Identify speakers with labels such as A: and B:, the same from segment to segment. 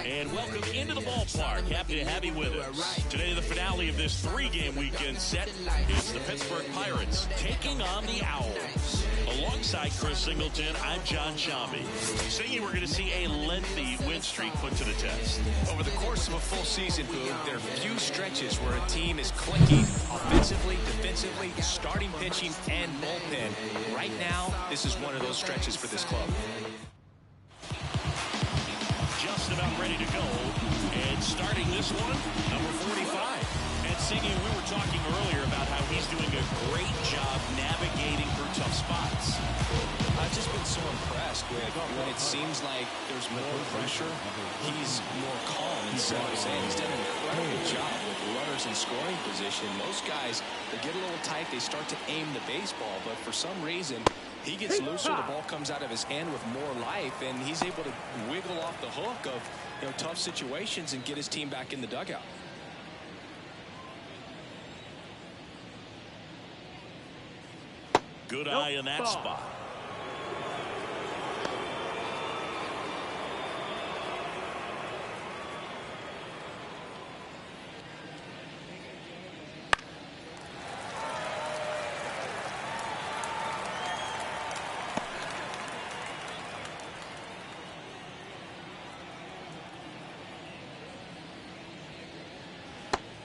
A: And welcome into the ballpark. Happy to have you with us. Today, the finale of this three-game weekend set is the Pittsburgh Pirates taking on the Owls. Alongside Chris Singleton, I'm John Shambi. Saying we're going to see a lengthy win streak put to the test.
B: Over the course of a full season, Boog, there are few stretches where a team is clicking offensively, defensively, starting pitching, and bullpen. Right now, this is one of those stretches for this club.
A: Just about ready to go. And starting this one, number 45. And Singy, we were talking earlier about how he's doing a great job navigating through tough spots.
B: I've just been so impressed with when it seems like there's more pressure, he's more calm and so he's done an incredible job with runners in scoring position. Most guys, they get a little tight, they start to aim the baseball, but for some reason he gets looser, the ball comes out of his hand with more life, and he's able to wiggle off the hook of tough situations and get his team back in the dugout.
A: Good eye in that spot.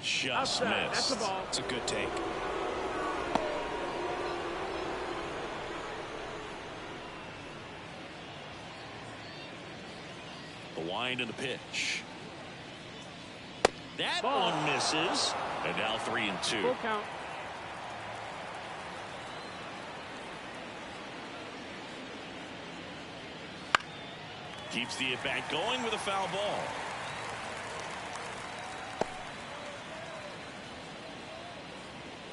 A: Just missed.
C: That's the ball.
B: It's a good take.
A: The wind and the pitch. That one misses. And now 3-2.
C: Full count.
A: Keeps the at-bat going with a foul ball.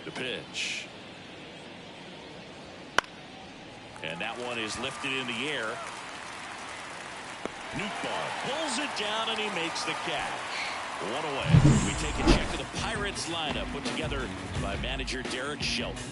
A: The pitch. And that one is lifted in the air. Nootbaar pulls it down and he makes the catch. One away. We take a check of the Pirates lineup put together by manager Derek Shelton.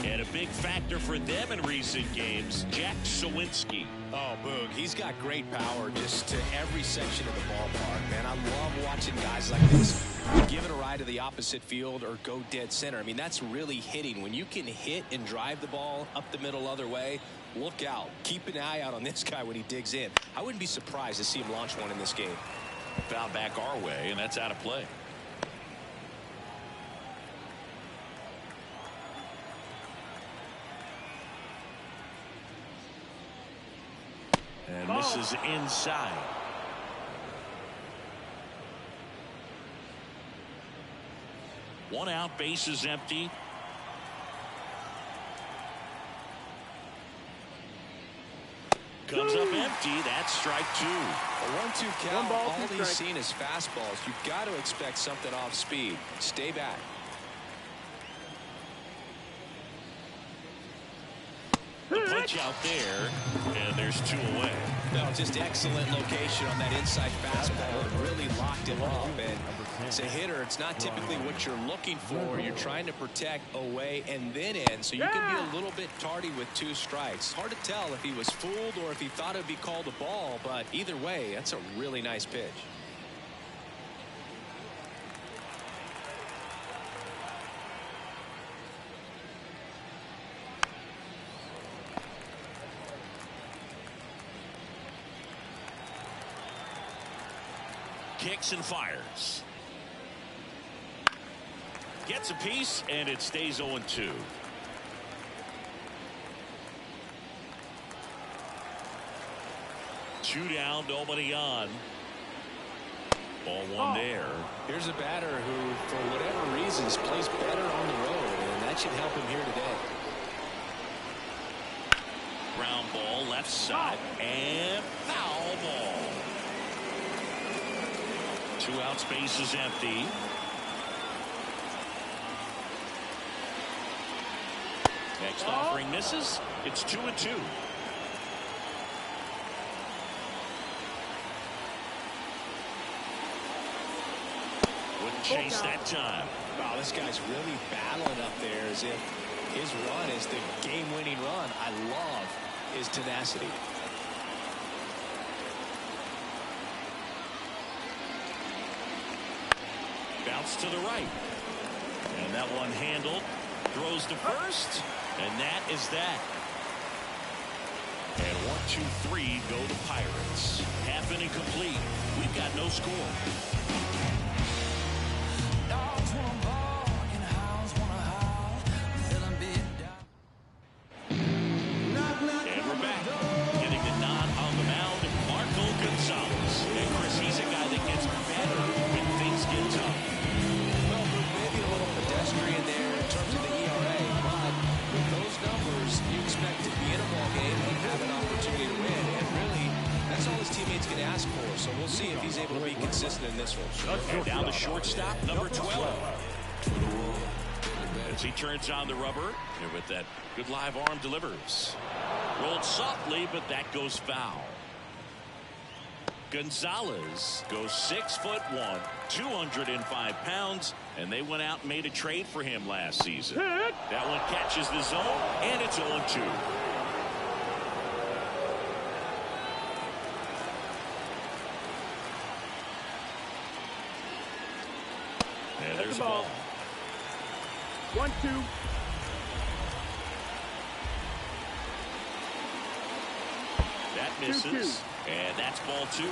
A: And a big factor for them in recent games, Jack Suwinski.
B: Oh, Boog, he's got great power just to every section of the ballpark, man. I love watching guys like this give it a ride to the opposite field or go dead center. I mean, that's really hitting. When you can hit and drive the ball up the middle other way, look out. Keep an eye out on this guy when he digs in. I wouldn't be surprised to see him launch one in this game.
A: Foul back our way, and that's out of play. And misses inside. One out, base is empty. Comes up empty. That's strike two.
B: A 1-2 count. All he's seen is fastballs. You've got to expect something off speed. Stay back.
A: The punch out there, and there's two away.
B: No, just excellent location on that inside fastball. It really locked him up. And as a hitter, it's not typically what you're looking for. You're trying to protect away and then in, so you can be a little bit tardy with two strikes. Hard to tell if he was fooled or if he thought it would be called a ball, but either way, that's a really nice pitch.
A: Kicks and fires. Gets a piece, and it stays 0-2. 2 down, nobody on. Ball 1 there.
B: Here's a batter who, for whatever reasons, plays better on the road, and that should help him here today.
A: Ground ball, left side, and foul ball. 2 outs, base is empty. Next offering misses. It's 2-2. Wouldn't chase that time.
B: Wow, this guy's really battling up there as if his run is the game-winning run. I love his tenacity.
A: Bounce to the right. And that one handled. Throws to first. And that is that. And 1, 2, 3 go to Pirates. Half inning complete. We've got no score. And we're back. Getting the nod on the mound, Marco Gonzalez. And Chris, he's a guy that gets better when things get tough.
B: Well, maybe a little pedestrian there in terms of the ERA, but with those numbers, you expect to be in a ball game and have an opportunity to win. And really, that's all his teammates can ask for. So we'll see if he's able to be consistent in this one.
A: And down the shortstop, number 12. As he turns on the rubber, and with that good live arm delivers. Rolled softly, but that goes foul. Gonzalez goes 6'1", 205 pounds, and they went out and made a trade for him last season. That one catches the zone, and it's 0-2. And there's the ball.
C: 1-2.
A: That misses.
C: 2-2.
A: And that's ball 2.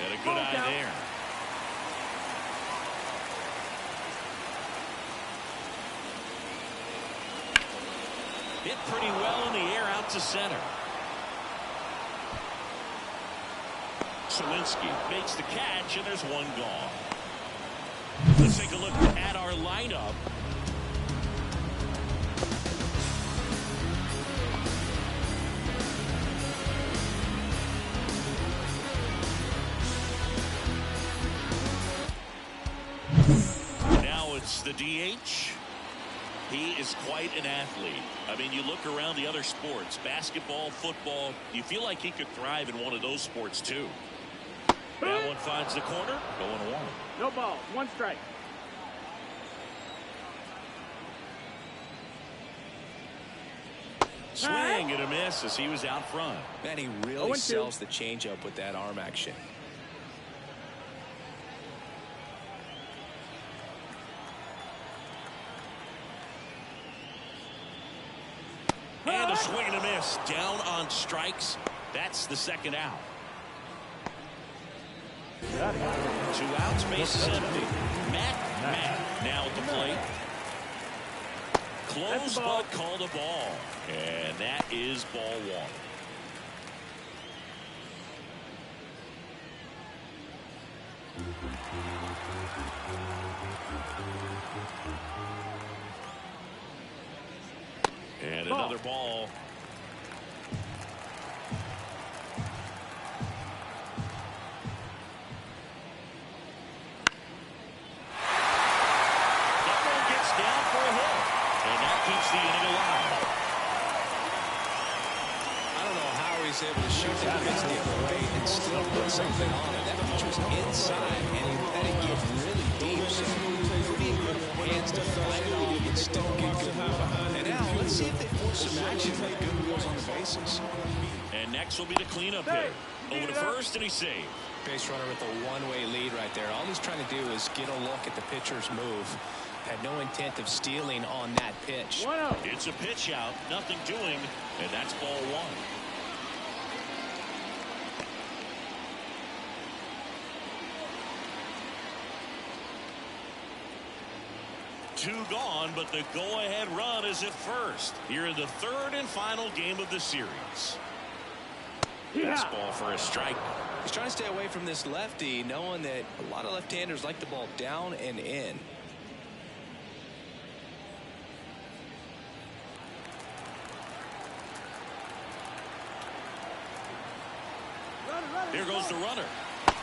A: And a good eye there. Hit pretty well in the air out to center. Sawinski makes the catch, and there's one gone. Let's take a look at our lineup. Now it's the DH. He is quite an athlete. I mean, you look around the other sports, basketball, football, you feel like he could thrive in one of those sports too. That one finds the corner, going 1.
C: No ball. 1 strike.
A: Swing and a miss as he was out front.
B: Man, he really sells the changeup with that arm action.
A: And a swing and a miss. Down on strikes. That's the second out.
C: 2
A: outs, base is empty. Matt now at the plate. Close but called a ball. And that is ball 1. And another ball.
B: Able to shoot that mistake away and still put something on it. That pitcher's inside, and he let it get really deep. So pretty good hands to fight it off and still get good move. And now let's see if they force some action with good moves on the bases.
A: And next will be the cleanup hit. Over to first, and he's saved.
B: Base runner with a one-way lead right there. All he's trying to do is get a look at the pitcher's move. Had no intent of stealing on that pitch.
A: It's a pitch out, nothing doing, and that's ball 1. 2 gone, but the go-ahead run is at first. Here in the 3rd and final game of the series. Fastball for a strike.
B: He's trying to stay away from this lefty, knowing that a lot of left-handers like the ball down and in.
A: Here goes the runner.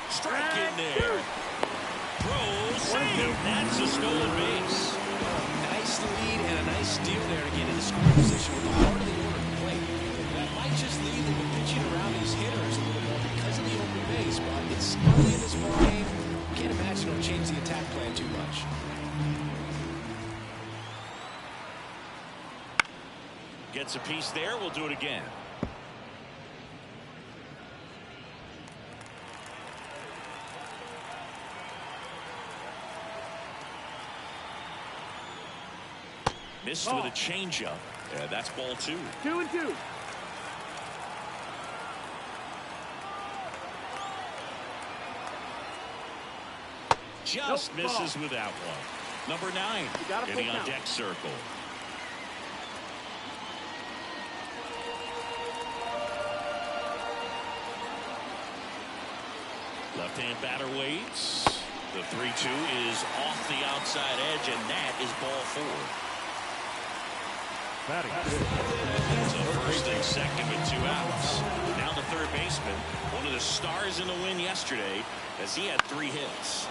A: Strike in there. Throw, save. That's a stolen base.
B: Nice lead and a nice steal there to get into scoring position with the heart of the order to play. That might just leave him pitching around his hitters a little more because of the open base, but it's early in this ball game. Can't imagine it'll change the attack plan too much.
A: Gets a piece there. We'll do it again. Missed with a changeup. Yeah, that's ball 2.
C: 2-2.
A: Just misses with that one. Number 9 getting on deck circle. Left-hand batter waits. The 3-2 is off the outside edge, and that is ball 4. It's a first and second with 2 outs. Now the third baseman, one of the stars in the win yesterday, as he had 3 hits.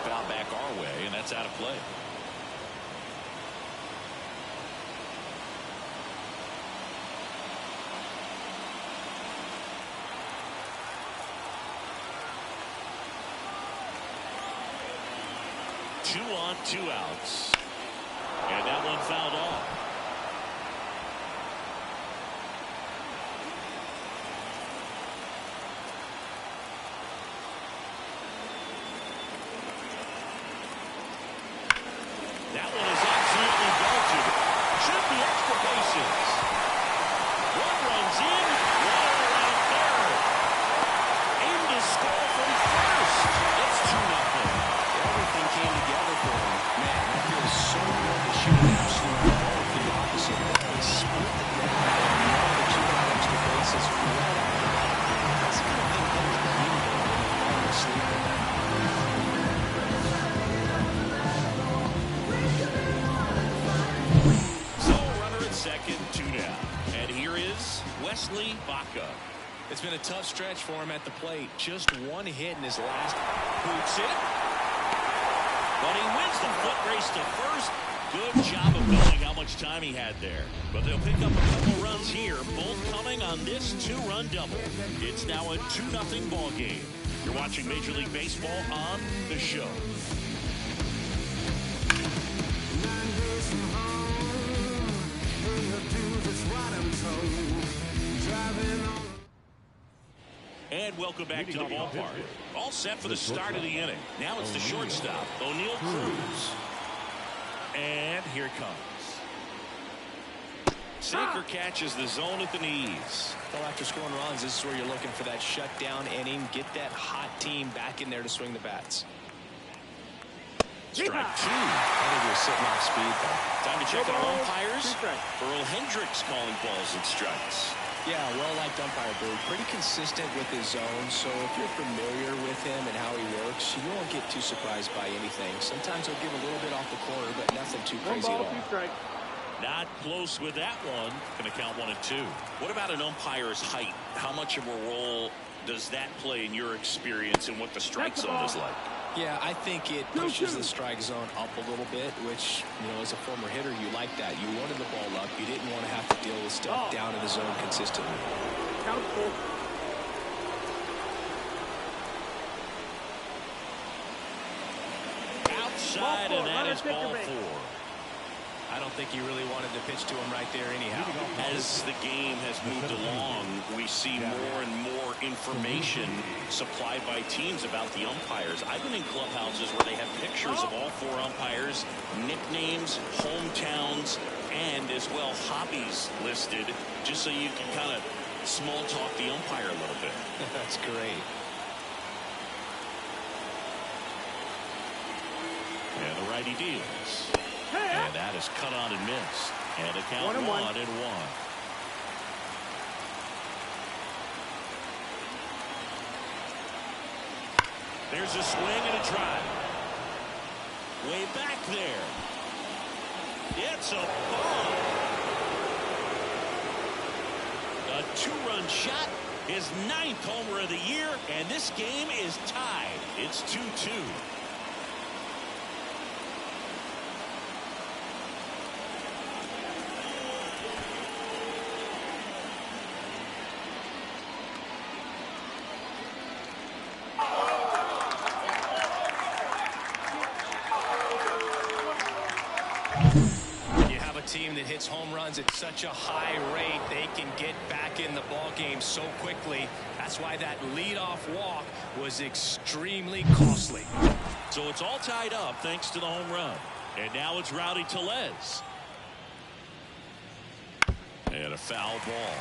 A: Foul back our way, and that's out of play. Two on, 2 outs. And that one fouled off. That one is absolutely belted. Should be extra bases. One runs in, one around third. Aim to score from first. It's 2-0.
B: Everything came together for him. Man, that feels so good to shoot an absolute ball for the opposite. He split the ground and the 2 extra bases right out. That's the kind of thing that was beautiful when you're sleeping.
A: Second, 2 down. And here is Wesley Baca.
B: It's been a tough stretch for him at the plate. Just 1 hit in his last.
A: Boots it. But he wins the foot race to first. Good job of knowing how much time he had there. But they'll pick up a couple runs here, both coming on this 2-run double. It's now a 2-0 ball game. You're watching Major League Baseball on The Show. And welcome back to the ballpark. All set for the start of the inning. Now it's the shortstop, O'Neal Cruz. And here it comes. Sinker catches the zone at the knees.
B: Well, after scoring runs, this is where you're looking for that shutdown inning. Get that hot team back in there to swing the bats.
A: Strike 2.
B: I think he was sitting off speed, though.
A: Time to check on umpires. Earl Hendricks calling balls and strikes.
B: Yeah, well-liked umpire, Boo. Pretty consistent with his zone, so if you're familiar with him and how he works, you won't get too surprised by anything. Sometimes he'll give a little bit off the corner, but nothing too crazy at all.
A: Not close with that one. Going to count 1 and 2. What about an umpire's height? How much of a role does that play in your experience and what the strike zone is like?
B: Yeah, I think it pushes the strike zone up a little bit, which, you know, as a former hitter, you like that. You wanted the ball up. You didn't want to have to deal with stuff down in the zone consistently.
A: Outside, and that is ball 4.
B: I don't think you really wanted to pitch to him right there anyhow.
A: As the game has moved along, we see more and more information supplied by teams about the umpires. I've been in clubhouses where they have pictures of all 4 umpires, nicknames, hometowns, and as well hobbies listed, just so you can kind of small talk the umpire a little bit.
B: That's great.
A: And the righty deals. And that is cut on and missed. And a count 1-1. There's a swing and a drive. Way back there. It's a ball. A 2-run shot. His 9th homer of the year. And this game is tied. It's 2-2.
B: Team that hits home runs at such a high rate, they can get back in the ball game so quickly. That's why that leadoff walk was extremely costly.
A: So it's all tied up thanks to the home run. And now it's Rowdy Tellez. And a foul ball.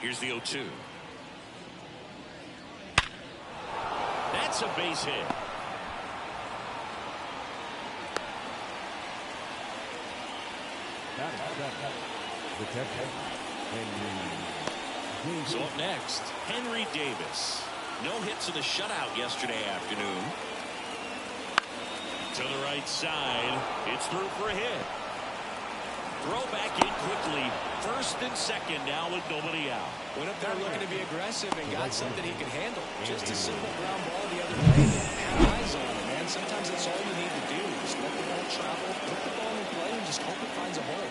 A: Here's the 0-2. That's a base hit. So up next, Henry Davis. No hits in the shutout yesterday afternoon. To the right side. It's through for a hit. Throw back in quickly. First and second now with nobody out.
B: Went up there looking to be aggressive and got something he could handle. Just a simple ground ball the other way. Have eyes on it, man. Sometimes that's all you need to do. Just let the ball travel, put the ball in play, and just hope it finds a hole.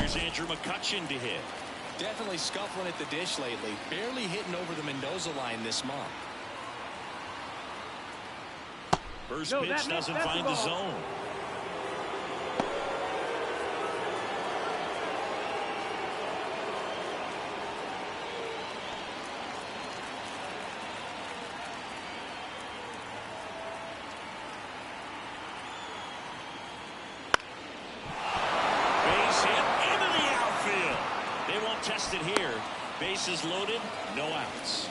A: Here's Andrew McCutchen to hit.
B: Definitely scuffling at the dish lately. Barely hitting over the Mendoza line this month.
A: First pitch doesn't find the zone. Base hit into the outfield. They won't test it here. Bases loaded, no outs.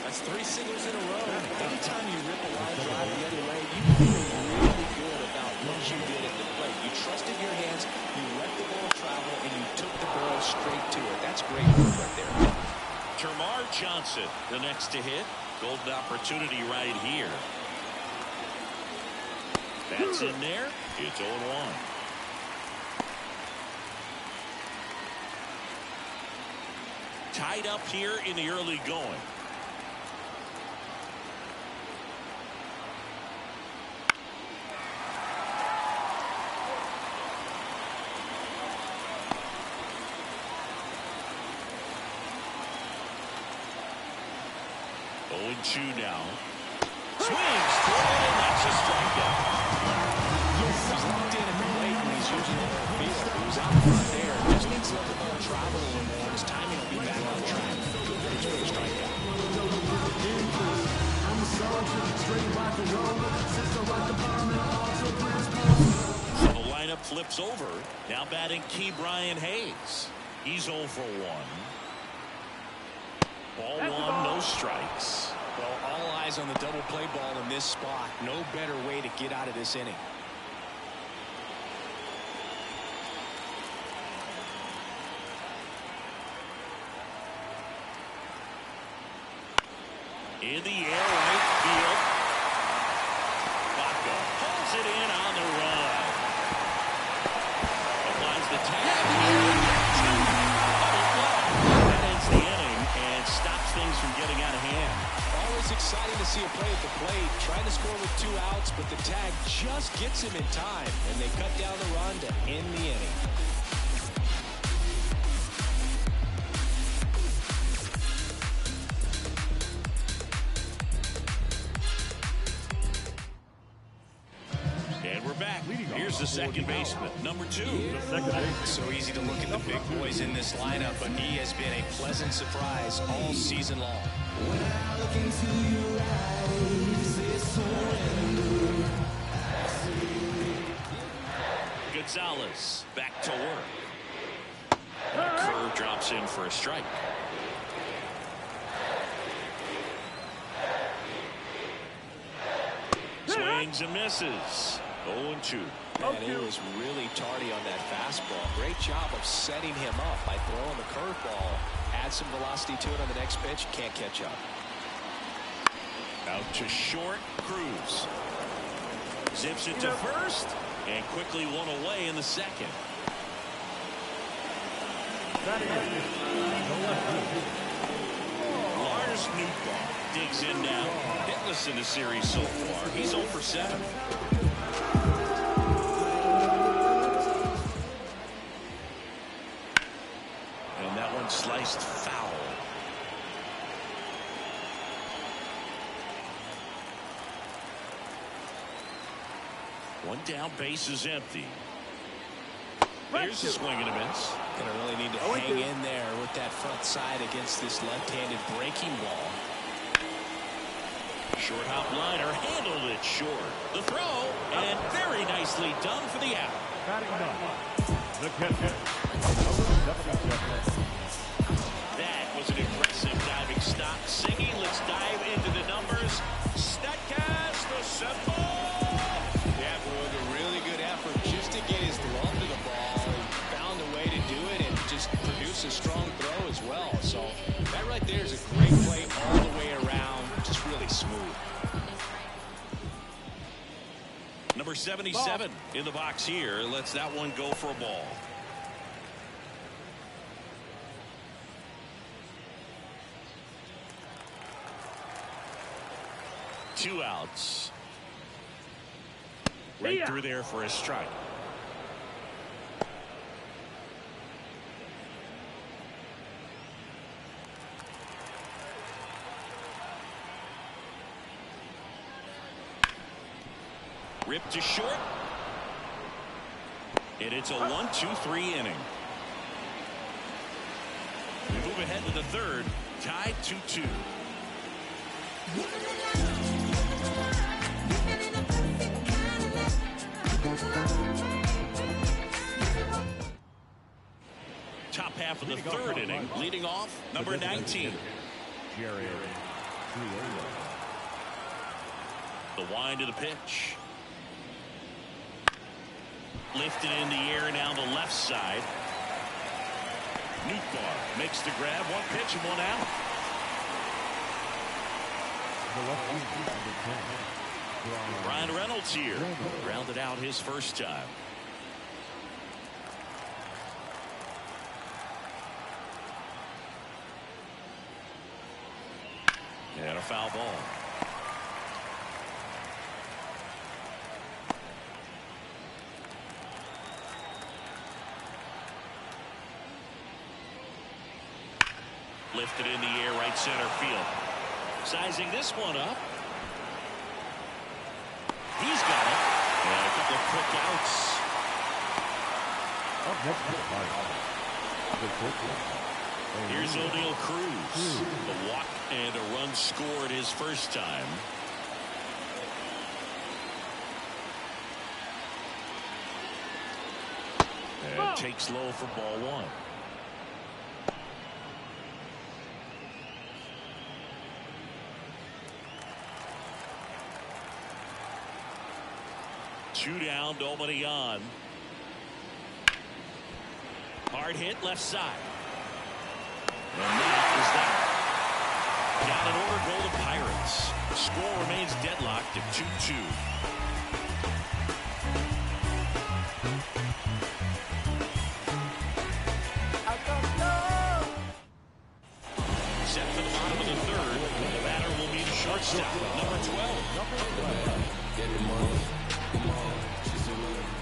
B: That's 3 singles in a row. Anytime you rip a line drive the other way, you feel really good about what you did at the plate. You trusted your hands, you let the ball travel, and you took the ball straight to it. That's great work right there.
A: Termarr Johnson, the next to hit. Golden opportunity right here. That's in there. It's 0-1. Tied up here in the early going. Two now. Swings through it, and that's a strikeout.
B: He's locked in at the plate, and he's using the whole field. He was out front there. Just needs to let the ball travel a little more. His timing will be back on track. Good pitch for the strikeout.
A: So the lineup flips over. Now batting Ke'Bryan Hayes. He's 0 for 1. Ball 1, no strikes.
B: Well, all eyes on the double play ball in this spot. No better way to get out of this inning.
A: In the air, right field. Vaca pulls it in on the run. Applies the tag here. That ends the inning and stops things from getting out of hand.
B: Always exciting to see a play at the plate. Trying to score with 2 outs, but the tag just gets him in time, and they cut down the run to end the inning.
A: And we're back. Here's the second baseman, number 2.
B: So easy to look at the big boys in this lineup, but he has been a pleasant surprise all season long.
A: Gonzalez back to work. That curve drops in for a strike. Swings and misses. 0-2.
B: And it was really tardy on that fastball. Great job of setting him up by throwing the curveball. Add some velocity to it on the next pitch. Can't catch up.
A: Out to short. Cruz zips it to first and quickly one away in the second. Lars Nootbaar digs in now. Hitless in the series so far. He's 0 for 7. And that one sliced foul. One down, base is empty. Here's a swing and a miss.
B: Gonna really need to hang in there with that front side against this left-handed breaking ball.
A: Short hop liner, handled it short. The throw, and very nicely done for the out.
D: The catcher.
A: That was an impressive diving stop. Singing, let's dive into the numbers. Statcast, the simple.
B: That was a really good effort just to get his glove to the ball. He found a way to do it and just produce a strong throw as well. So that right there is a great play all the way around. Just really smooth.
A: Number 77 in the box here. Lets that one go for a ball. Two outs. Right through there for a strike. Ripped to short. And it's a 1-2-3 inning. We move ahead to the third. Tied 2-2. Top half of the third inning. Leading off, number 19. The wind of the pitch. Lifted in the air now the left side. Nootbaar makes the grab. One pitch and one out. Ryan Reynolds here. Grounded out his first time. And a foul ball. Lifted in the air, right center field. Sizing this one up. He's got it. And a couple of quick outs. Here's O'Neal Cruz. A walk and a run scored his first time. And takes low for ball one. Two down, nobody on. Hard hit left side. And that is that. Got an order goal to Pirates. The score remains deadlocked at 2-2. Set for the bottom of the third. The batter will be the shortstop, number 12.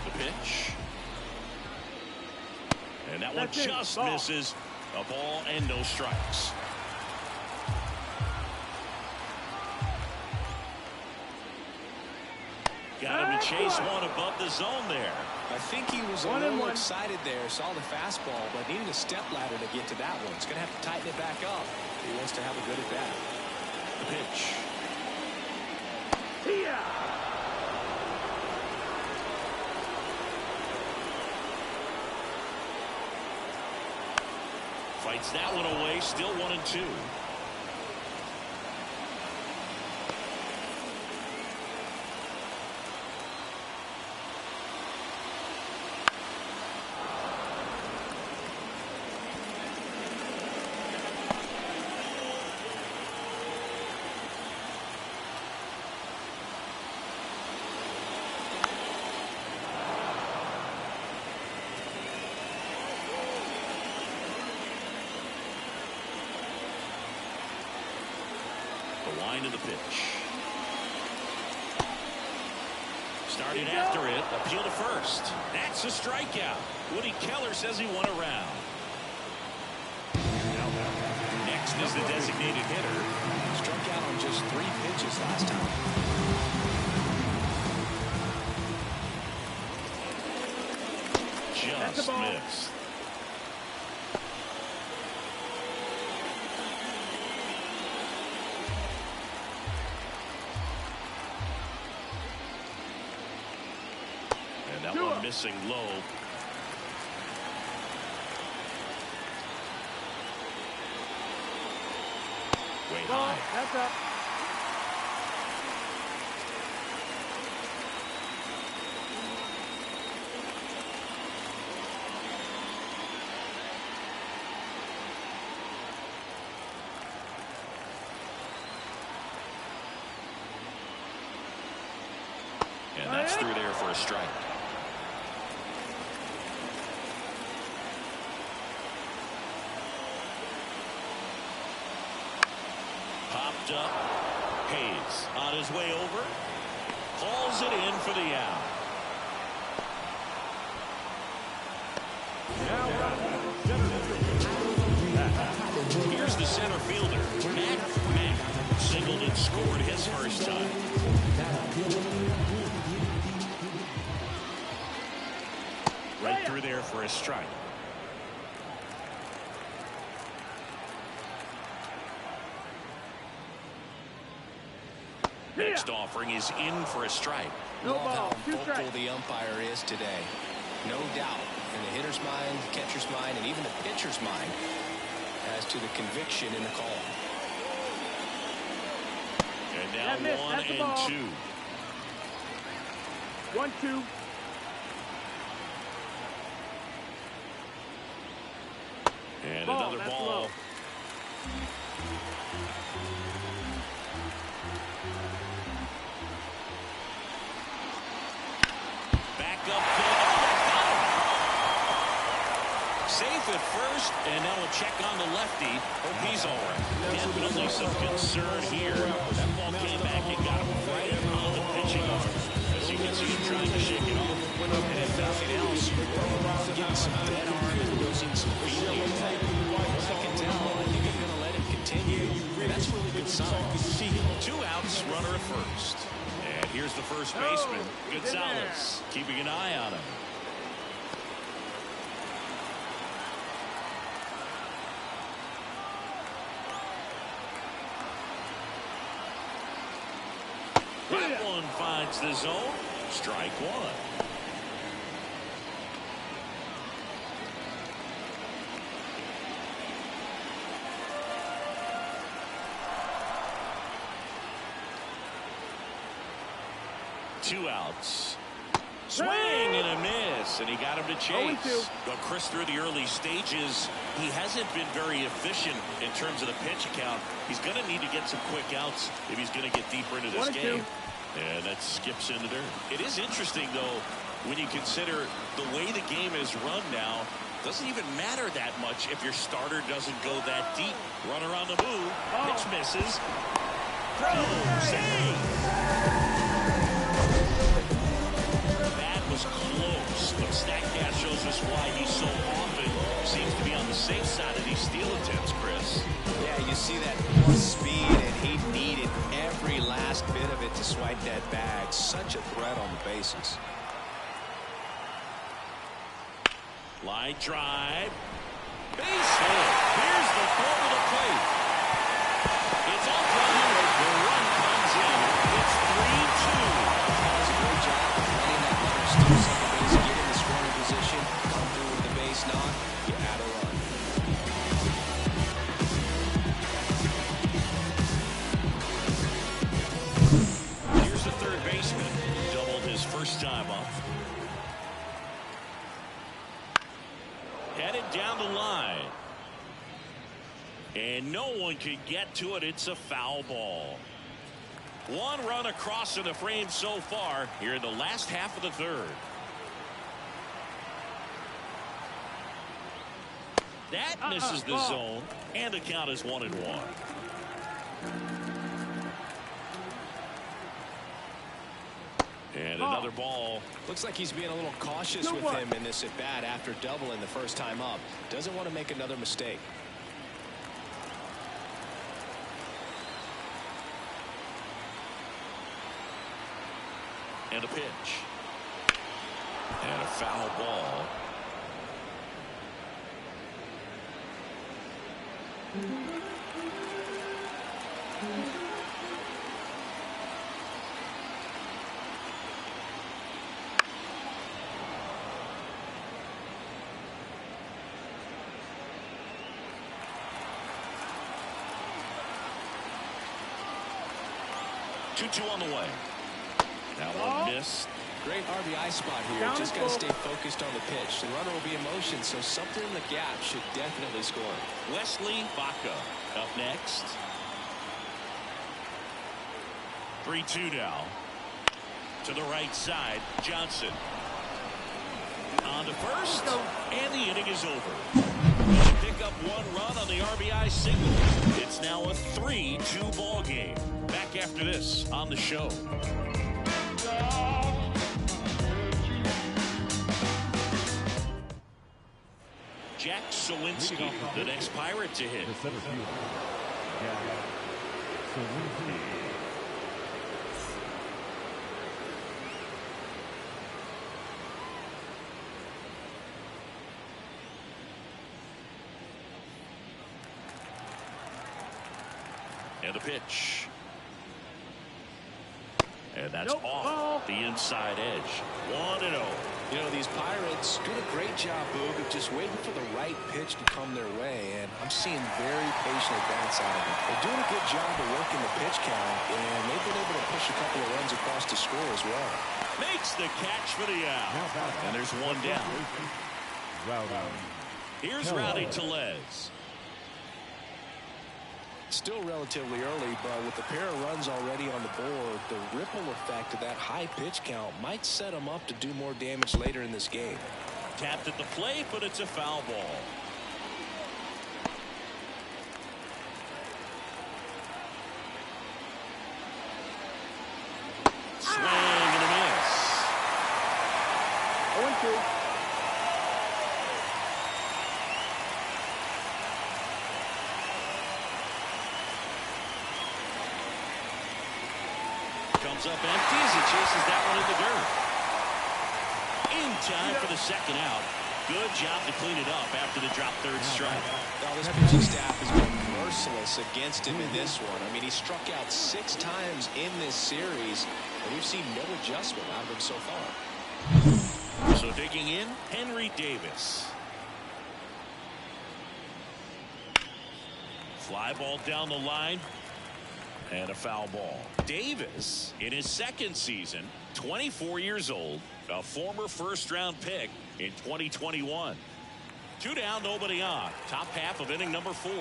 A: The pitch. And that one just misses. A ball and no strikes. Got him to chase one above the zone there.
B: I think he was a little excited there, saw the fastball, but needed a step ladder to get to that one. He's going to have to tighten it back up. He wants to have a good at bat.
A: The pitch. Fights that one away, still 1-2. The line of the pitch. Started after it. Appeal to first. That's a strikeout. Woody Keller says he won a round. Next is the designated hitter.
B: Struck out on just 3 pitches last time.
A: Just missed. And that one missing low. Way high.
C: That's up.
A: And that's through there for a strike. Popped up. Hayes on his way over. Hauls it in for the out. Here's the center fielder, Matt. Singled and scored his first time. Right through there for a strike. Next offering is in for a strike.
C: No
B: Love
C: ball.
B: how vocal the umpire is today. No doubt in the hitter's mind, catcher's mind, and even the pitcher's mind as to the conviction in the call.
A: And now
C: That missed.
A: 1
C: That's the
A: and
C: ball.
A: 2.
C: 1-2.
A: And
C: Ball,
A: another
C: that's
A: ball.
C: low.
A: Back up. Safe at first, and now we'll check on the lefty. Hope he's all right. Definitely some concern here. That ball came back and got him right on the pitching arm. As you can see him trying to shake it off.
B: And if nothing else, getting some dead arm and losing some feeling. I can tell. I think he's going to let it continue. And that's a really good sign.
A: 2 outs, runner at first. And here's the first baseman, Gonzalez, keeping an eye on him. That one finds the zone. Strike 1. Two outs. Swing and a miss, and he got him to chase.
C: 0-2.
A: But Chris, through the early stages, he hasn't been very efficient in terms of the pitch count. He's going to need to get some quick outs if he's going to get deeper into this
C: 1-2.
A: game. And that skips into there. It is interesting, though, when you consider the way the game is run now. Doesn't even matter that much if your starter doesn't go that deep. Runner on the move. Pitch misses. Throw. Save. That was was close, but StatCast shows us why he so often seems to be on the safe side of these steal attempts, Chris.
B: Yeah, you see that plus speed, and he needed every last bit of it to swipe that bag. Such a threat on the bases.
A: Line drive. Base hit. Here's the throw to the plate. It's off line. The run comes in. It's 3-2.
B: That was a great job of letting that runner steal second base, get in the scoring position, come through with the base knock, you add a run.
A: Here's the third baseman. Doubled his first time up. Headed down the line. And no one could get to it. It's a foul ball. One run across in the frame so far here in the last half of the third. That misses the zone, and the count is 1-1. And another ball.
B: Looks like he's being a little cautious with him in this at bat after doubling the first time up. Doesn't want to make another mistake.
A: And a pitch. And a foul ball. Two on the way. That one missed.
B: Great RBI spot here. Just got to stay focused on the pitch. The runner will be in motion, so something in the gap should definitely score.
A: Wesley Baca up next. 3-2 now. To the right side, Johnson. On to first, and the inning is over. Pick up one run on the RBI single. It's now a 3-2 ball game. Back after this on the show. Jack Suwinski, the next Pirate to hit.
D: The center fielder, Jack Suwinski.
A: And a pitch. And that's off the inside edge. 1-0.
B: You know, these Pirates doing a great job, Boog, of just waiting for the right pitch to come their way, and I'm seeing very patient at-bats out of them. They're doing a good job of working the pitch count, and they've been able to push a couple of runs across to score as well.
A: Makes the catch for the out. And there's one down. Here's Rowdy Tellez.
B: Still relatively early, but with a pair of runs already on the board, the ripple effect of that high pitch count might set them up to do more damage later in this game.
A: Tapped at the plate, but it's a foul ball. Swing and a miss.
C: 0-2.
A: Comes up empty as he chases that one in the dirt. In time for the second out. Good job to clean it up after the drop third strike.
B: Now this pitching staff has been merciless against him in this one. I mean, he struck out 6 times in this series, and we've seen no adjustment out of him so far.
A: So digging in, Henry Davis. Fly ball down the line. And a foul ball. Davis, in his second season, 24 years old, a former first-round pick in 2021. 2 down, nobody on. Top half of inning number 4.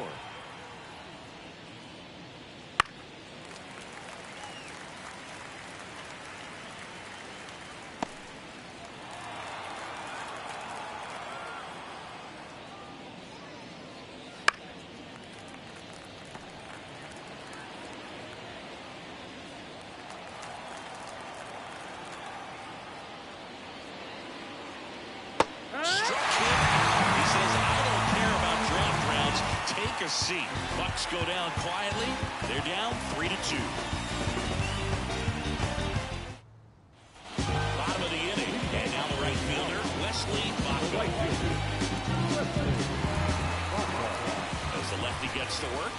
A: take a seat. Bucks go down quietly. They're down 3-2. Bottom of the inning. And now the right fielder, Wesley Bachman. As the lefty gets to work.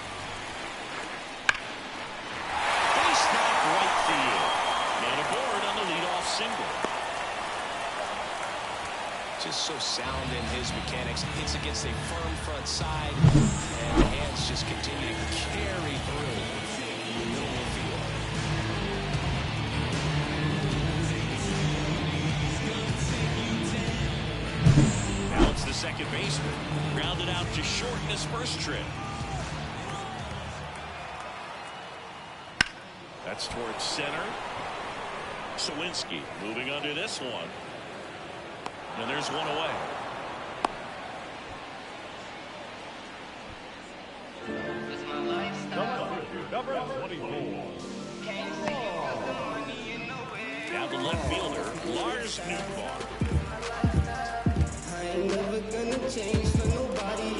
A: Base knock right field. And aboard on the leadoff single.
B: Just so sound in his mechanics. Hits against a firm front side. And the hands just continue to carry through the middle of the field.
A: Now it's the second baseman. Grounded out to short in his first trip. That's towards center. Sawinski moving under this one. And there's one away.
D: Number 24.
A: Now the left fielder, Lars Nootbaar.
E: I ain't never gonna change for nobody.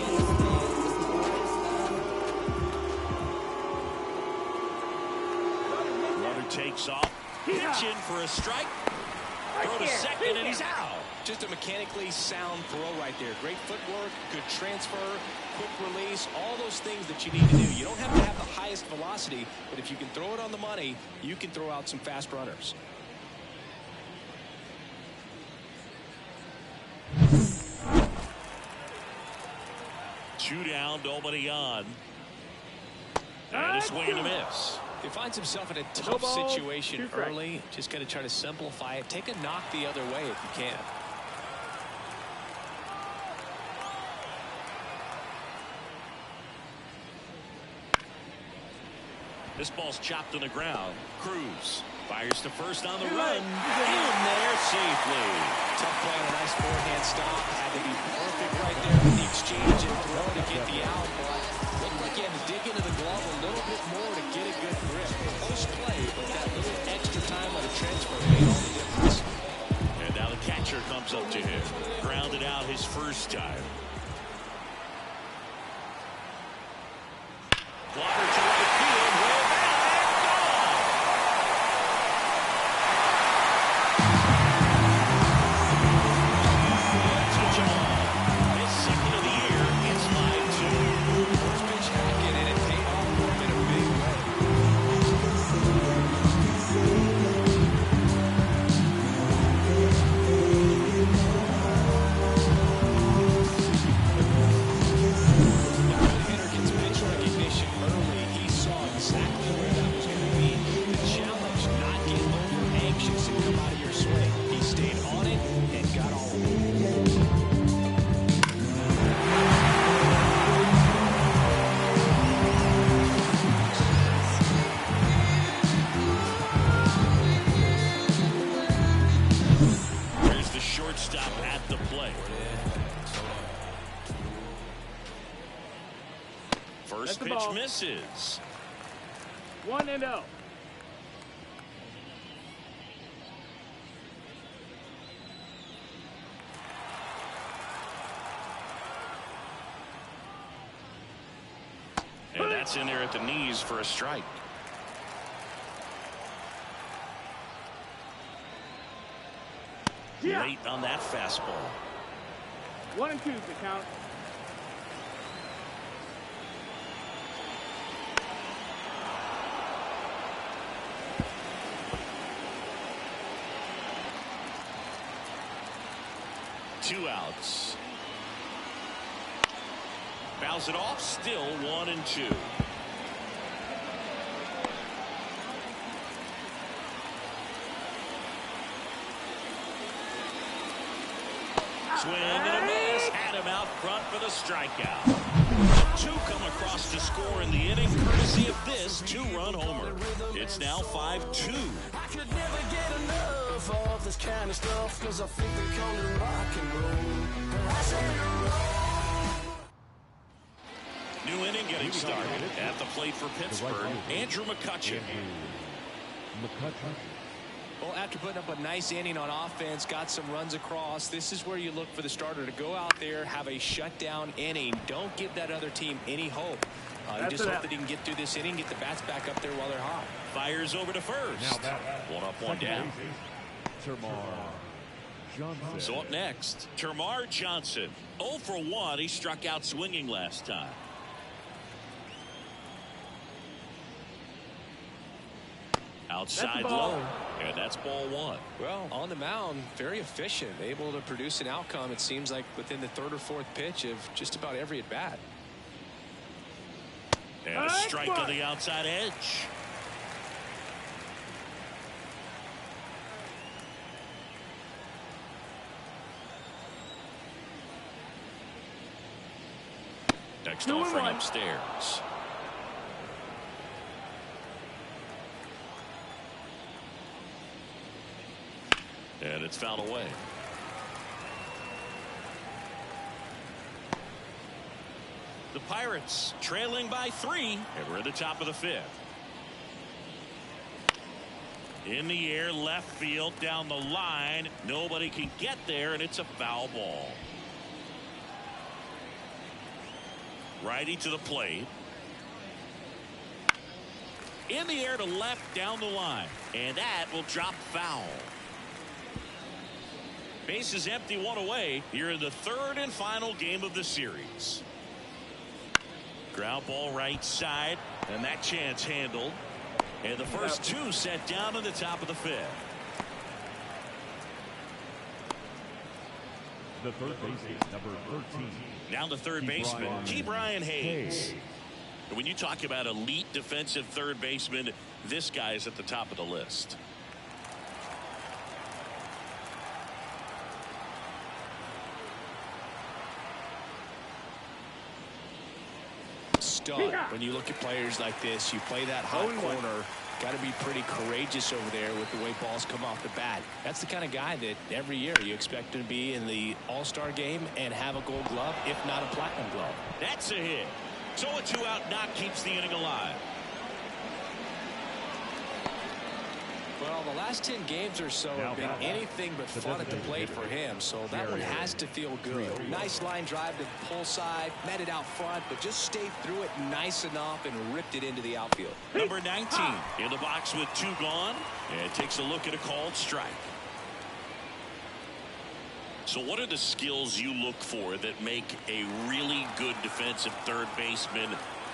A: Runner takes off. Pitch in for a strike. Throw to second, and he's out.
B: Just a mechanically sound throw right there. Great footwork, good transfer, quick release, all those things that you need to do. You don't have to have the highest velocity, but if you can throw it on the money, you can throw out some fast runners.
A: Two down, nobody on. And a swing and a miss.
B: He finds himself in a tough situation early. Just got to try to simplify it. Take a knock the other way if you can.
A: This ball's chopped on the ground. Cruz fires to first on the run. In there safely.
B: Tough play on a nice forehand stop. Had to be perfect right there with the exchange and throw to get the out. Looked like he had to dig into the glove a little bit more to get a good grip. Close play, but that little extra time on the transfer made all the difference.
A: And now the catcher comes up to him. Grounded out his first time. Clobber to right field. Way back. His second of the year. It's 5-2.
B: First pitch hacking, and it paid off for him in a big way. The hitter gets pitch recognition early. He saw exactly where that was going to be. The challenge, not get over anxious and come out of your swing. He stayed on it and got all of it.
A: There's the shortstop at the plate. First
C: That's the
A: pitch
C: ball.
A: misses.
C: 1-0.
A: And that's in there at the knees for a strike.
C: Yeah.
A: Late on that fastball.
C: 1-2 the count.
A: Two outs. Fouls it off. Still 1-2. Swing and a miss. Had him out front for the strikeout. Two come across to score in the inning, courtesy of this two-run homer. It's now 5-2.
E: I could never get enough of this kind of stuff, 'cause I think they call it rock and roll. But I say
A: New inning getting started. At the plate for Pittsburgh, Andrew McCutchen.
D: McCutchen.
B: Well, after putting up a nice inning on offense, got some runs across, this is where you look for the starter to go out there, have a shutdown inning. Don't give that other team any hope. You just hope that he can get through this inning, get the bats back up there while they're hot.
A: Fires over to first. One up, one down.
D: Termarr Johnson.
A: So up next, Termarr Johnson. 0 for 1. He struck out swinging last time. Outside low, and that's ball 1.
B: Well, on the mound, very efficient, able to produce an outcome, it seems like, within the 3rd or 4th pitch of just about every at bat.
A: And a strike on the outside edge. Next offering upstairs. And it's fouled away. The Pirates trailing by 3, and we're at the top of the 5th. In the air, left field, down the line. Nobody can get there, and it's a foul ball. Righty to the plate. In the air to left, down the line, and that will drop foul. Bases empty, 1 away. Here in the 3rd and final game of the series. Ground ball right side, and that chance handled. And the first 2 set down in the top of the 5th.
D: The third baseman, number 13.
A: Down the third baseman, Ke'Bryan Hayes. When you talk about elite defensive third baseman, this guy is at the top of the list.
B: Stud. When you look at players like this, you play that hot corner, got to be pretty courageous over there with the way balls come off the bat. That's the kind of guy that every year you expect him to be in the All-Star game and have a Gold Glove, if not a Platinum Glove.
A: That's a hit. So a 2-out knock keeps the inning alive.
B: Well, the last 10 games or so have been anything but fun at the plate for him, so that one has to feel good. Nice line drive to the pull side, met it out front, but just stayed through it nice enough and ripped it into the outfield.
A: Number 19 in the box with 2 gone, and takes a look at a called strike. So what are the skills you look for that make a really good defensive third baseman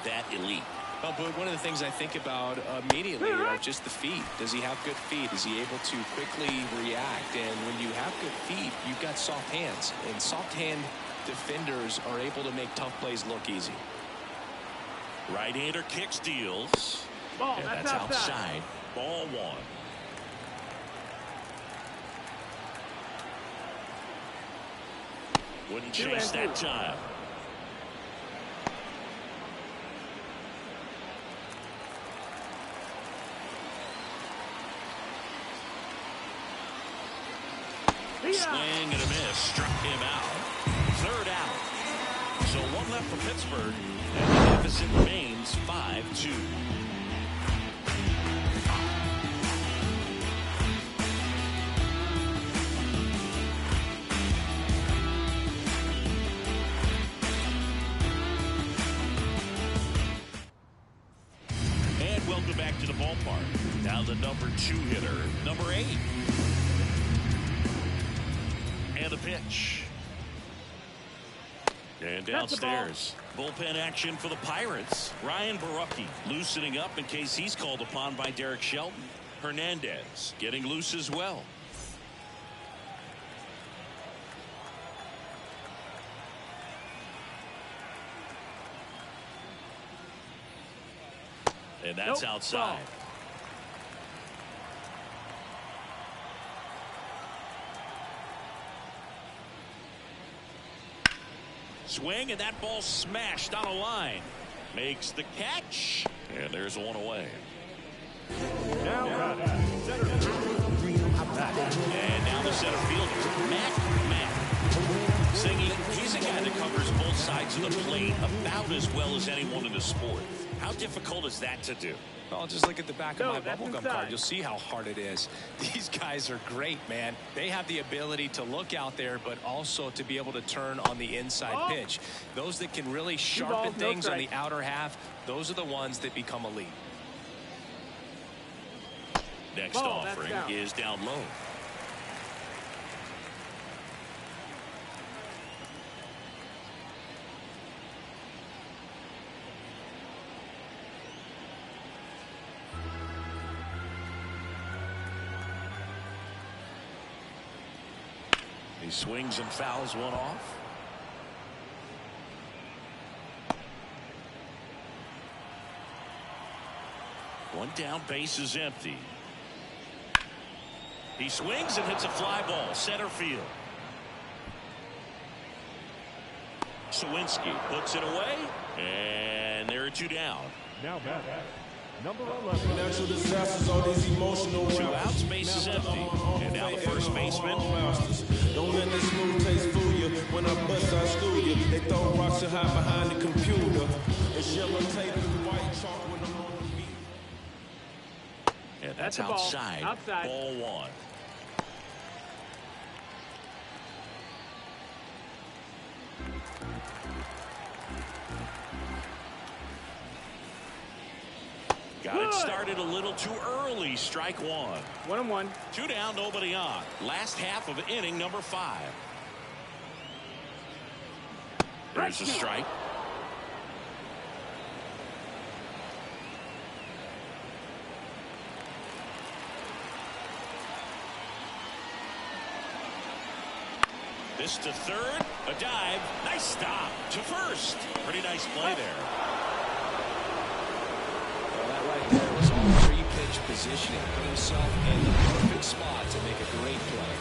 A: that elite?
B: Well, Boog, one of the things I think about immediately are just the feet. Does he have good feet? Is he able to quickly react? And when you have good feet, you've got soft hands. And soft hand defenders are able to make tough plays look easy.
A: Right-hander kick steals.
C: Ball,
A: and that's outside. Ball 1. Wouldn't chase that time. Swing and a miss. Struck him out. 3rd out. So 1 left for Pittsburgh. And the deficit remains 5-2. And welcome back to the ballpark. Now the number 2 hitter, number 8. And the pitch. And downstairs, bullpen action for the Pirates. Ryan Borucki loosening up in case he's called upon by Derek Shelton. Hernandez getting loose as well. And that's outside. Swing, and that ball smashed on a line. Makes the catch, and there's 1 away.
D: And now
A: the center fielder, Matt. Singing, he's a guy that covers both sides of the plate about as well as anyone in the sport. How difficult is that to do?
B: Well, just look at the back of my
C: that's
B: bubblegum
C: inside.
B: card. You'll see how hard it is. These guys are great, man. They have the ability to look out there, but also to be able to turn on the inside pitch. Those that can really sharpen things on the outer half, those are the ones that become elite.
A: Next offering is down low. He swings and fouls one off. One down, base is empty. He swings and hits a fly ball, center field. Sawinski puts it away, and there are two down.
D: Now back. Number 11.
F: Natural disasters, all these emotional
A: 2 outs, base is empty. And now the first baseman.
F: Don't let this smooth taste fool you. When I bust, I school you. They throw rocks and hide behind the computer. It's yellow tape and white chalk when I'm on the beat.
A: And that's
C: the ball.
A: outside.
C: Outside.
A: Ball 1. Got it started a little too early. Strike 1.
C: 1-1.
A: 2 down, nobody on. Last half of inning number 5. There's a strike. This to third. A dive. Nice stop to first. Pretty nice play there.
B: Well, that right there was all pre-pitch positioning. Put himself in the perfect spot to make a great play.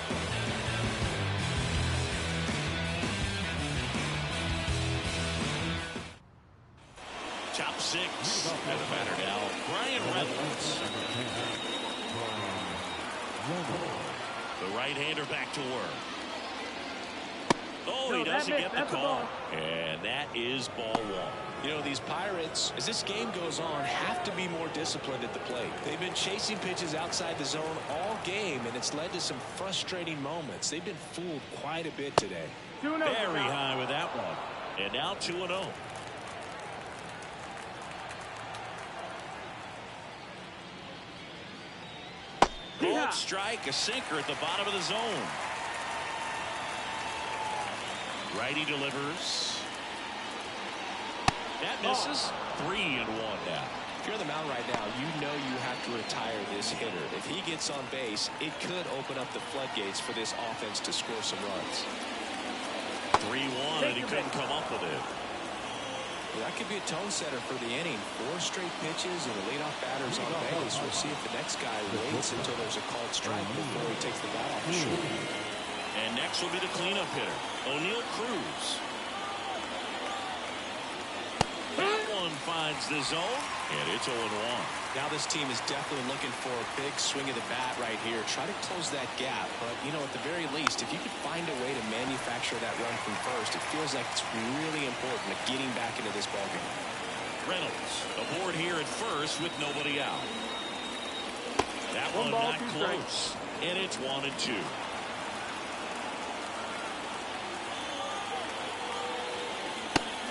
A: Top 6. And the batter now, Brian Reynolds. The right-hander back to work. Oh, he doesn't get the call. And that is ball 1.
B: You know, these Pirates, as this game goes on, have to be more disciplined at the plate. They've been chasing pitches outside the zone all game, and it's led to some frustrating moments. They've been fooled quite a bit today.
A: Very high with that one. And now 2-0. Bold strike, a sinker at the bottom of the zone. Righty delivers. That misses. 3-1 now.
B: If you're on the mound right now, you know you have to retire this hitter. If he gets on base, it could open up the floodgates for this offense to score some runs.
A: 3-1, and he couldn't come up with it.
B: Well, that could be a tone setter for the inning. 4 straight pitches and the leadoff batters on base. We'll see if the next guy waits until there's a called strike before he takes the bat off the shoulder.
A: And next will be the cleanup hitter, O'Neal Cruz. That one finds the zone, and it's 0-1.
B: Now this team is definitely looking for a big swing of the bat right here. Try to close that gap, but, you know, at the very least, if you could find a way to manufacture that run from first, it feels like it's really important at getting back into this ballgame.
A: Reynolds aboard here at first with nobody out. That one not close, and it's 1-2.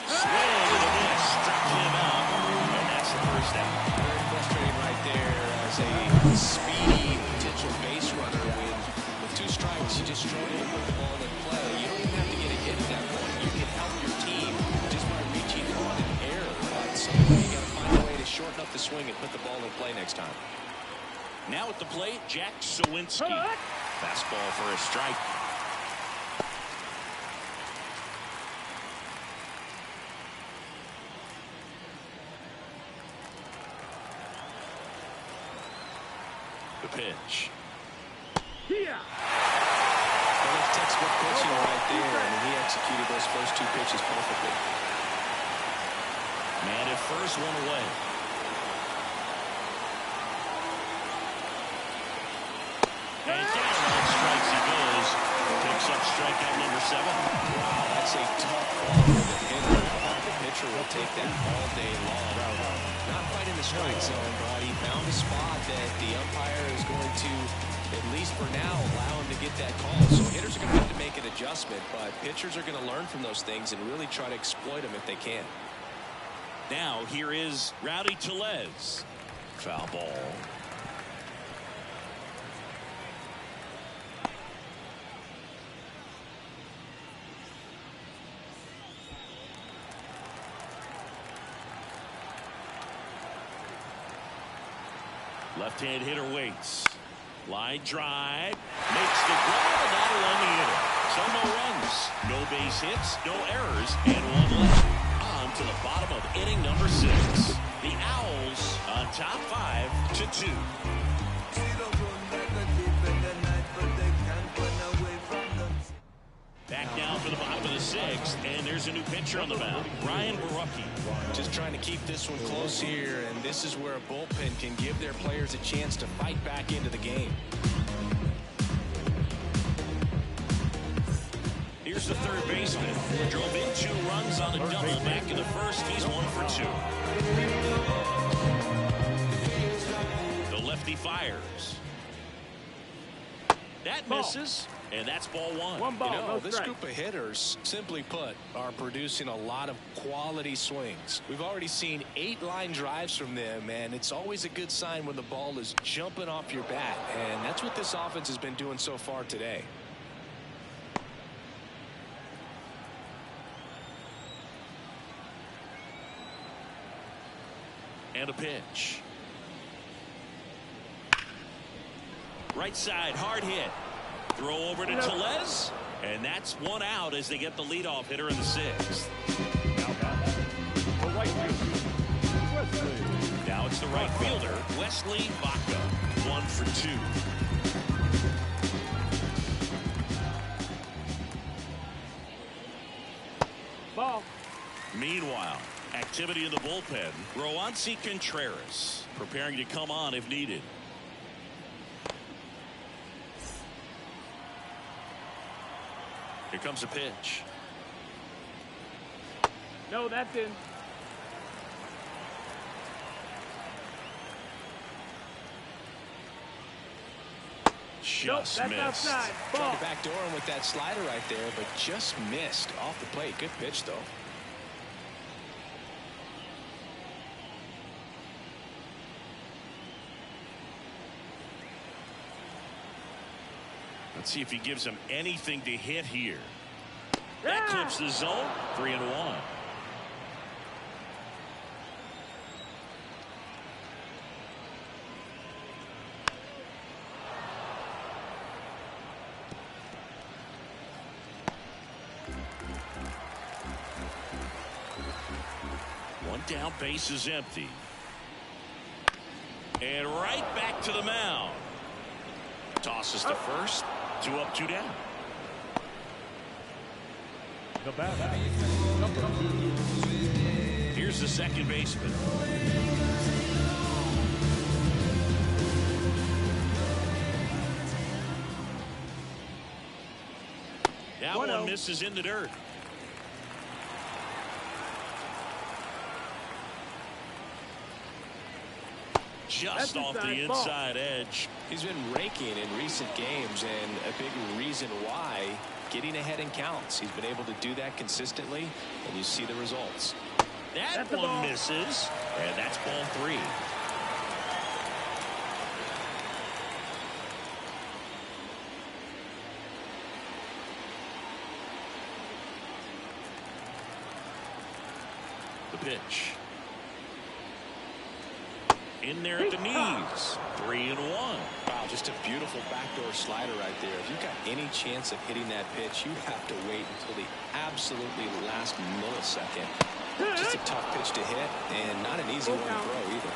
A: Swing and a miss, struck him out, and that's the first out.
B: Very frustrating right there as a speedy potential base runner with 2 strikes. You just struggle to put the ball in play. You don't even have to get a hit at that point. You can help your team just by reaching on an error. But somehow you got to find a way to shorten up the swing and put the ball in play next time.
A: Now at the plate, Jack Sawinski. Fastball for a strike. The pitch.
C: Yeah.
B: Well, that's textbook pitching right there. I mean, he executed those first 2 pitches perfectly.
A: Man at first, one away. And down on strikes he goes. Picks up strikeout number 7.
B: Wow, that's a tough ball for the hitter. The pitcher will take that all day long. Not quite in the strike zone, but he found a spot that the umpire is going to, at least for now, allow him to get that call. So hitters are going to have to make an adjustment, but pitchers are going to learn from those things and really try to exploit them if they can.
A: Now here is Rowdy Tellez. Foul ball. Left-hand hitter waits. Line drive. Makes the grab, and that'll end the inning. So no runs, no base hits, no errors, and one left. On to the bottom of inning number 6. The Owls on top 5-2. Back down for the bottom of the 6th, and there's a new pitcher on the mound, Brian Borucki.
B: Just trying to keep this one close here, and this is where a bullpen can give their players a chance to fight back into the game.
A: Here's the third baseman. Drove in 2 runs on a double back in the first. He's 1 for 2. The lefty fires. That misses. And that's ball 1.
C: One ball, no
B: this
C: strike.
B: group of hitters, simply put, are producing a lot of quality swings. We've already seen 8 line drives from them, and it's always a good sign when the ball is jumping off your bat. And that's what this offense has been doing so far today.
A: And a pitch. Right side, hard hit. Throw over to Tellez, and that's 1 out as they get the leadoff hitter in the 6th. Now it's the right fielder, Wesley Baca, 1 for 2.
C: Ball.
A: Meanwhile, activity in the bullpen. Roansy Contreras preparing to come on if needed. Here comes a pitch.
C: No, that's in.
A: Just
C: Nope, that's
A: missed.
C: outside.
B: Tried
C: Ball.
B: to backdoor him with that slider right there, but just missed off the plate. Good pitch, though.
A: Let's see if he gives him anything to hit here. That clips the zone. 3-1. One down, base is empty. And right back to the mound. Tosses to first. 2 up, 2 down.
D: The batter, number 2.
A: Here's the second baseman. That one misses in the dirt. Just off the inside edge.
B: He's been raking in recent games, and a big reason why, getting ahead in counts. He's been able to do that consistently, and you see the results.
A: That one misses, and that's ball 3. The pitch. In there at the knees. 3-1.
B: Wow, just a beautiful backdoor slider right there. If you've got any chance of hitting that pitch, you have to wait until the absolutely last millisecond. Just a tough pitch to hit, and not an easy one to throw either.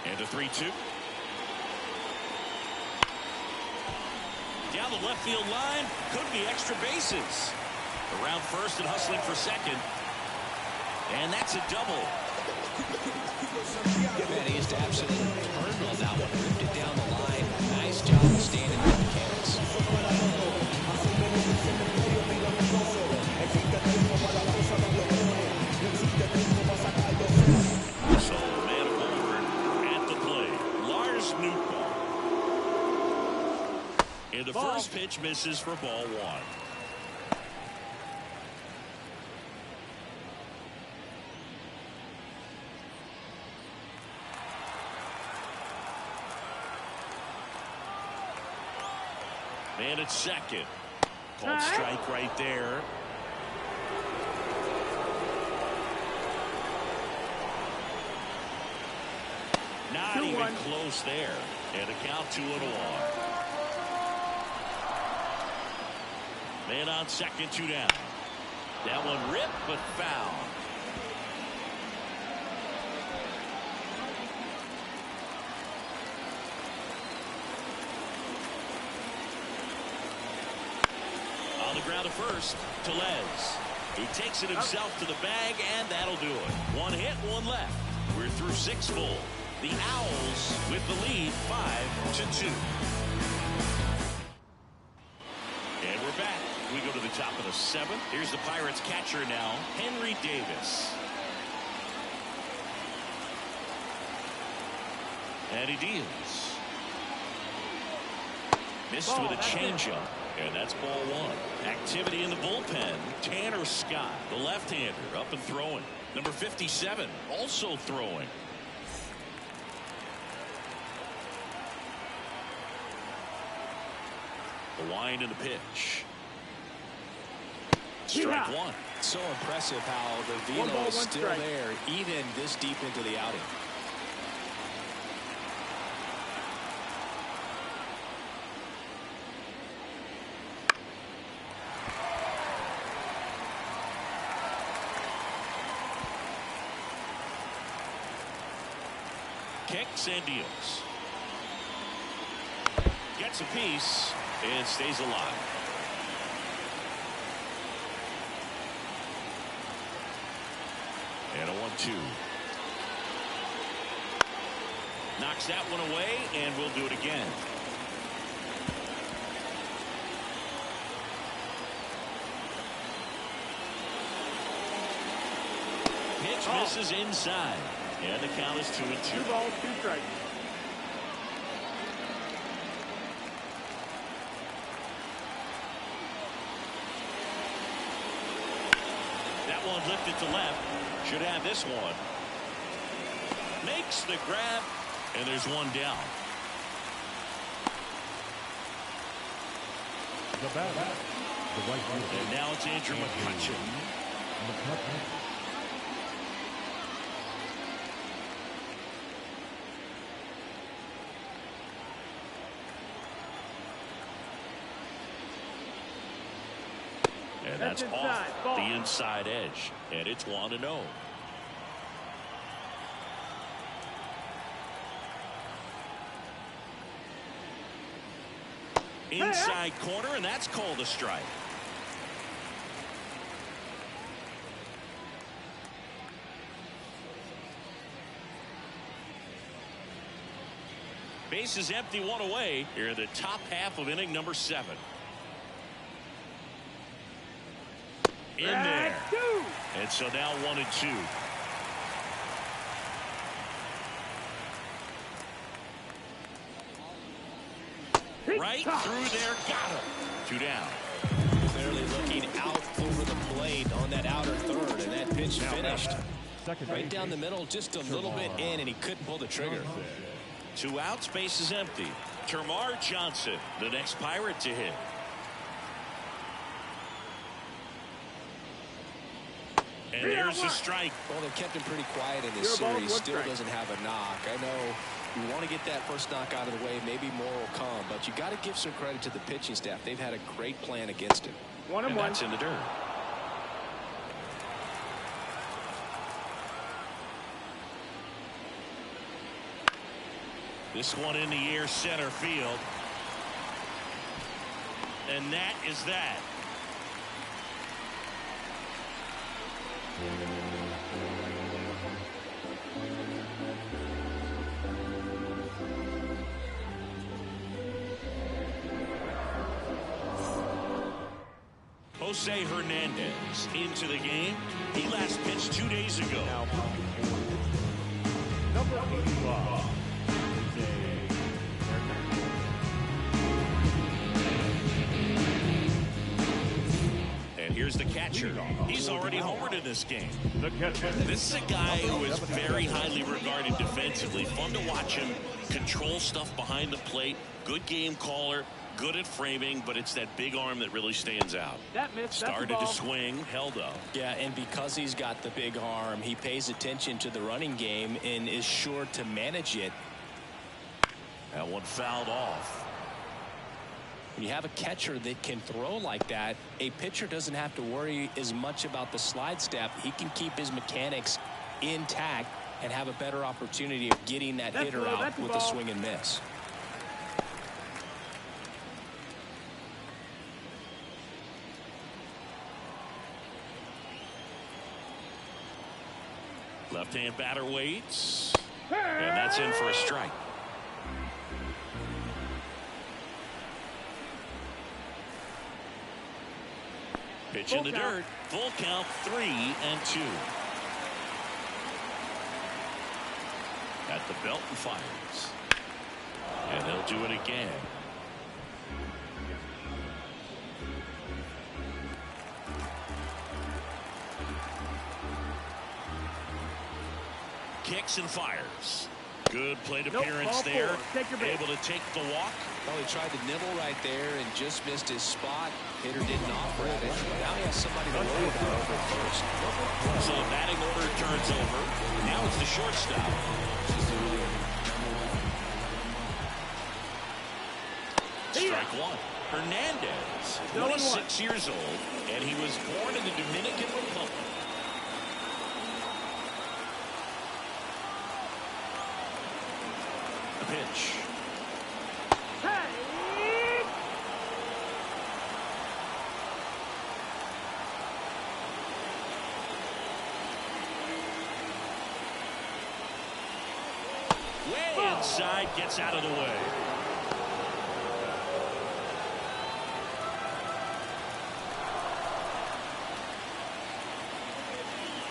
A: And a 3-2. Down the left field line, could be extra bases. Around first and hustling for second. And that's a double.
B: Man, he just absolutely turned on that one. Ripped it down the line. Nice job of standing with the mechanics.
A: So, man forward at the plate, Lars Nootbaar. And the first pitch misses for ball one. Man at second. Called strike right there. Not even close there. And a count 2-1. Man on second, 2 down. That one ripped but foul. On the ground at first, Tellez. He takes it himself to the bag, and that'll do it. One hit, one left. We're through 6 full. The Owls with the lead 5-2. And we're back. We go to the top of the 7th. Here's the Pirates catcher now, Henry Davis. And he deals. Missed with a changeup. And that's ball 1. Activity in the bullpen. Tanner Scott, the left-hander, up and throwing. Number 57, also throwing. The wind and the pitch. Strike 1.
B: So impressive how the velo is still there, even this deep into the outing.
A: Kicks and deals. Gets a piece and stays alive. And a 1-2. Knocks that one away, and we'll do it again. Pitch misses inside. And the count is 2-2.
C: 2 balls, 2 strikes.
A: That one lifted to left. Should have this one. Makes the grab, and there's one down.
D: The batter, the right fielder.
A: And now it's Andrew McCutchen. And that's off the inside edge. And it's 1-0. Inside corner, and that's called a strike. Base is empty, 1 away here in the top half of inning number 7. In there. And so now 1-2. Right through there, got him. 2 down.
B: Clearly looking out over the plate on that outer third, and that pitch finished. Right down the middle, just a little bit in, and he couldn't pull the trigger.
A: 2 outs, base is empty. Termarr Johnson, the next Pirate to hit. And there's a strike.
B: Well, they've kept him pretty quiet in this series. Still doesn't have a knock. I know you want to get that first knock out of the way. Maybe more will come, but you got to give some credit to the pitching staff. They've had a great plan against him.
C: 1-1.
A: And that's in the dirt. This one in the air, center field. And that is that. Jose Hernandez into the game. He last pitched 2 days ago.
D: Number 85.
A: And here's the catcher. He's already homered in this game.
D: The catcher.
A: This is a guy who is very highly regarded defensively. Fun to watch him control stuff behind the plate. Good game caller. Good at framing, but it's that big arm that really stands out.
C: That missed.
A: Started to swing, held up.
B: Yeah, and because he's got the big arm, he pays attention to the running game and is sure to manage it.
A: That one fouled off.
B: When you have a catcher that can throw like that, a pitcher doesn't have to worry as much about the slide step. He can keep his mechanics intact and have a better opportunity of getting that hitter out with a swing and miss.
A: Left-hand batter waits. And that's in for a strike. Pitch in the dirt. Full count, 3-2. At the belt and fires. And they'll do it again. Kicks and fires. Good plate appearance there. Able to take the walk.
B: Well, he tried to nibble right there and just missed his spot. Hitter didn't offer at it. Now he has somebody to worry about over at first.
A: So the batting order turns over. Now it's the shortstop. Strike one. Hernandez, 26 years old, and he was born in the Dominican Republic. Pitch. Way inside, gets out of the way.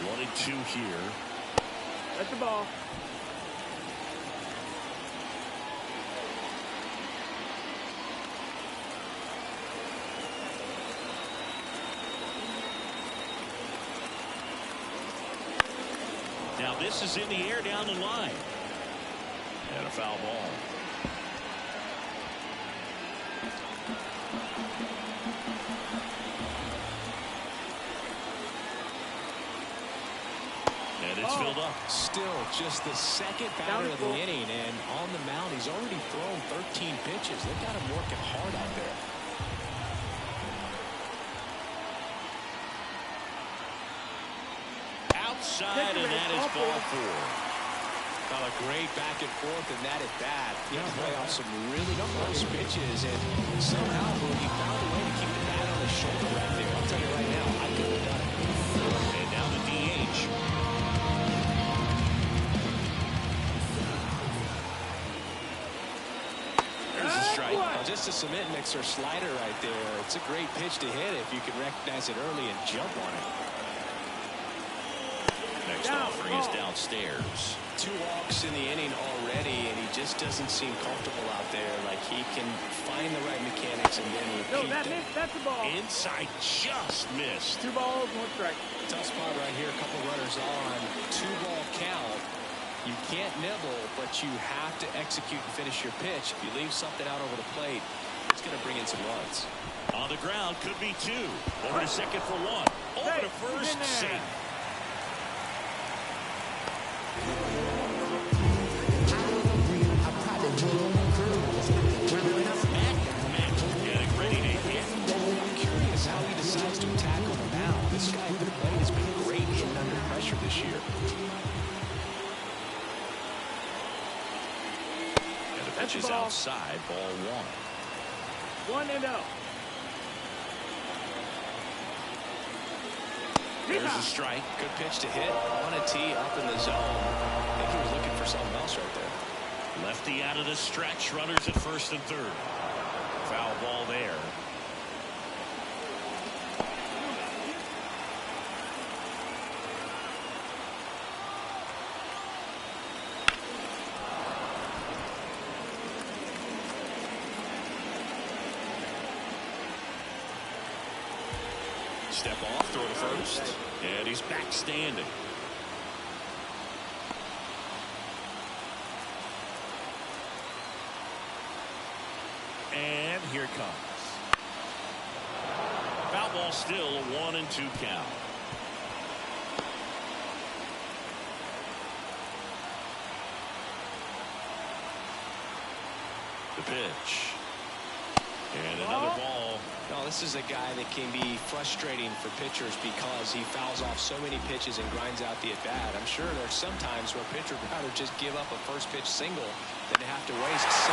A: One and two here.
C: That's the ball.
A: Now this is in the air down the line. And a foul ball. And it's filled up.
B: Still just the second batter of the inning, and on the mound he's already thrown 13 pitches. They've got him working hard out there.
A: Outside, and that is ball four.
B: Got a great back and forth in that at bat. He had to play off some really close pitches, and somehow he found a way to keep the bat on his shoulder right there. I'll tell you right now, I couldn't have done it.
A: And now the DH. There's a strike.
B: Well, just a cement mixer slider right there. It's a great pitch to hit if you can recognize it early and jump on it.
A: Next offering is downstairs.
B: 2 walks in the inning already, and he just doesn't seem comfortable out there. Like he can find the right mechanics and then repeat them.
C: That's the ball.
A: Inside, just missed.
C: 2 balls, 1 strike.
B: Tough spot right here. A couple runners on. 2-ball count. You can't nibble, but you have to execute and finish your pitch. If you leave something out over the plate, it's going to bring in some runs.
A: On the ground, could be 2. Over to second for 1. Over to first, safe. Getting ready to hit.
B: I'm curious how he decides to attack on the mound. This guy at the plate has been great hitting under pressure this year.
A: And the pitch is outside, ball 1.
C: 1-0.
A: There's a strike.
B: Good pitch to hit on a tee up in the zone. I think he was looking for something else right there.
A: Lefty out of the stretch. Runners at first and third. Foul ball there. Step off, throw to first, and he's back standing. And here it comes. Foul ball still, a 1-2 count. The pitch. And another ball.
B: No, this is a guy that can be frustrating for pitchers because he fouls off so many pitches and grinds out the at-bat. I'm sure there's some times where a pitcher would rather just give up a first pitch single than to have to waste 6.
A: A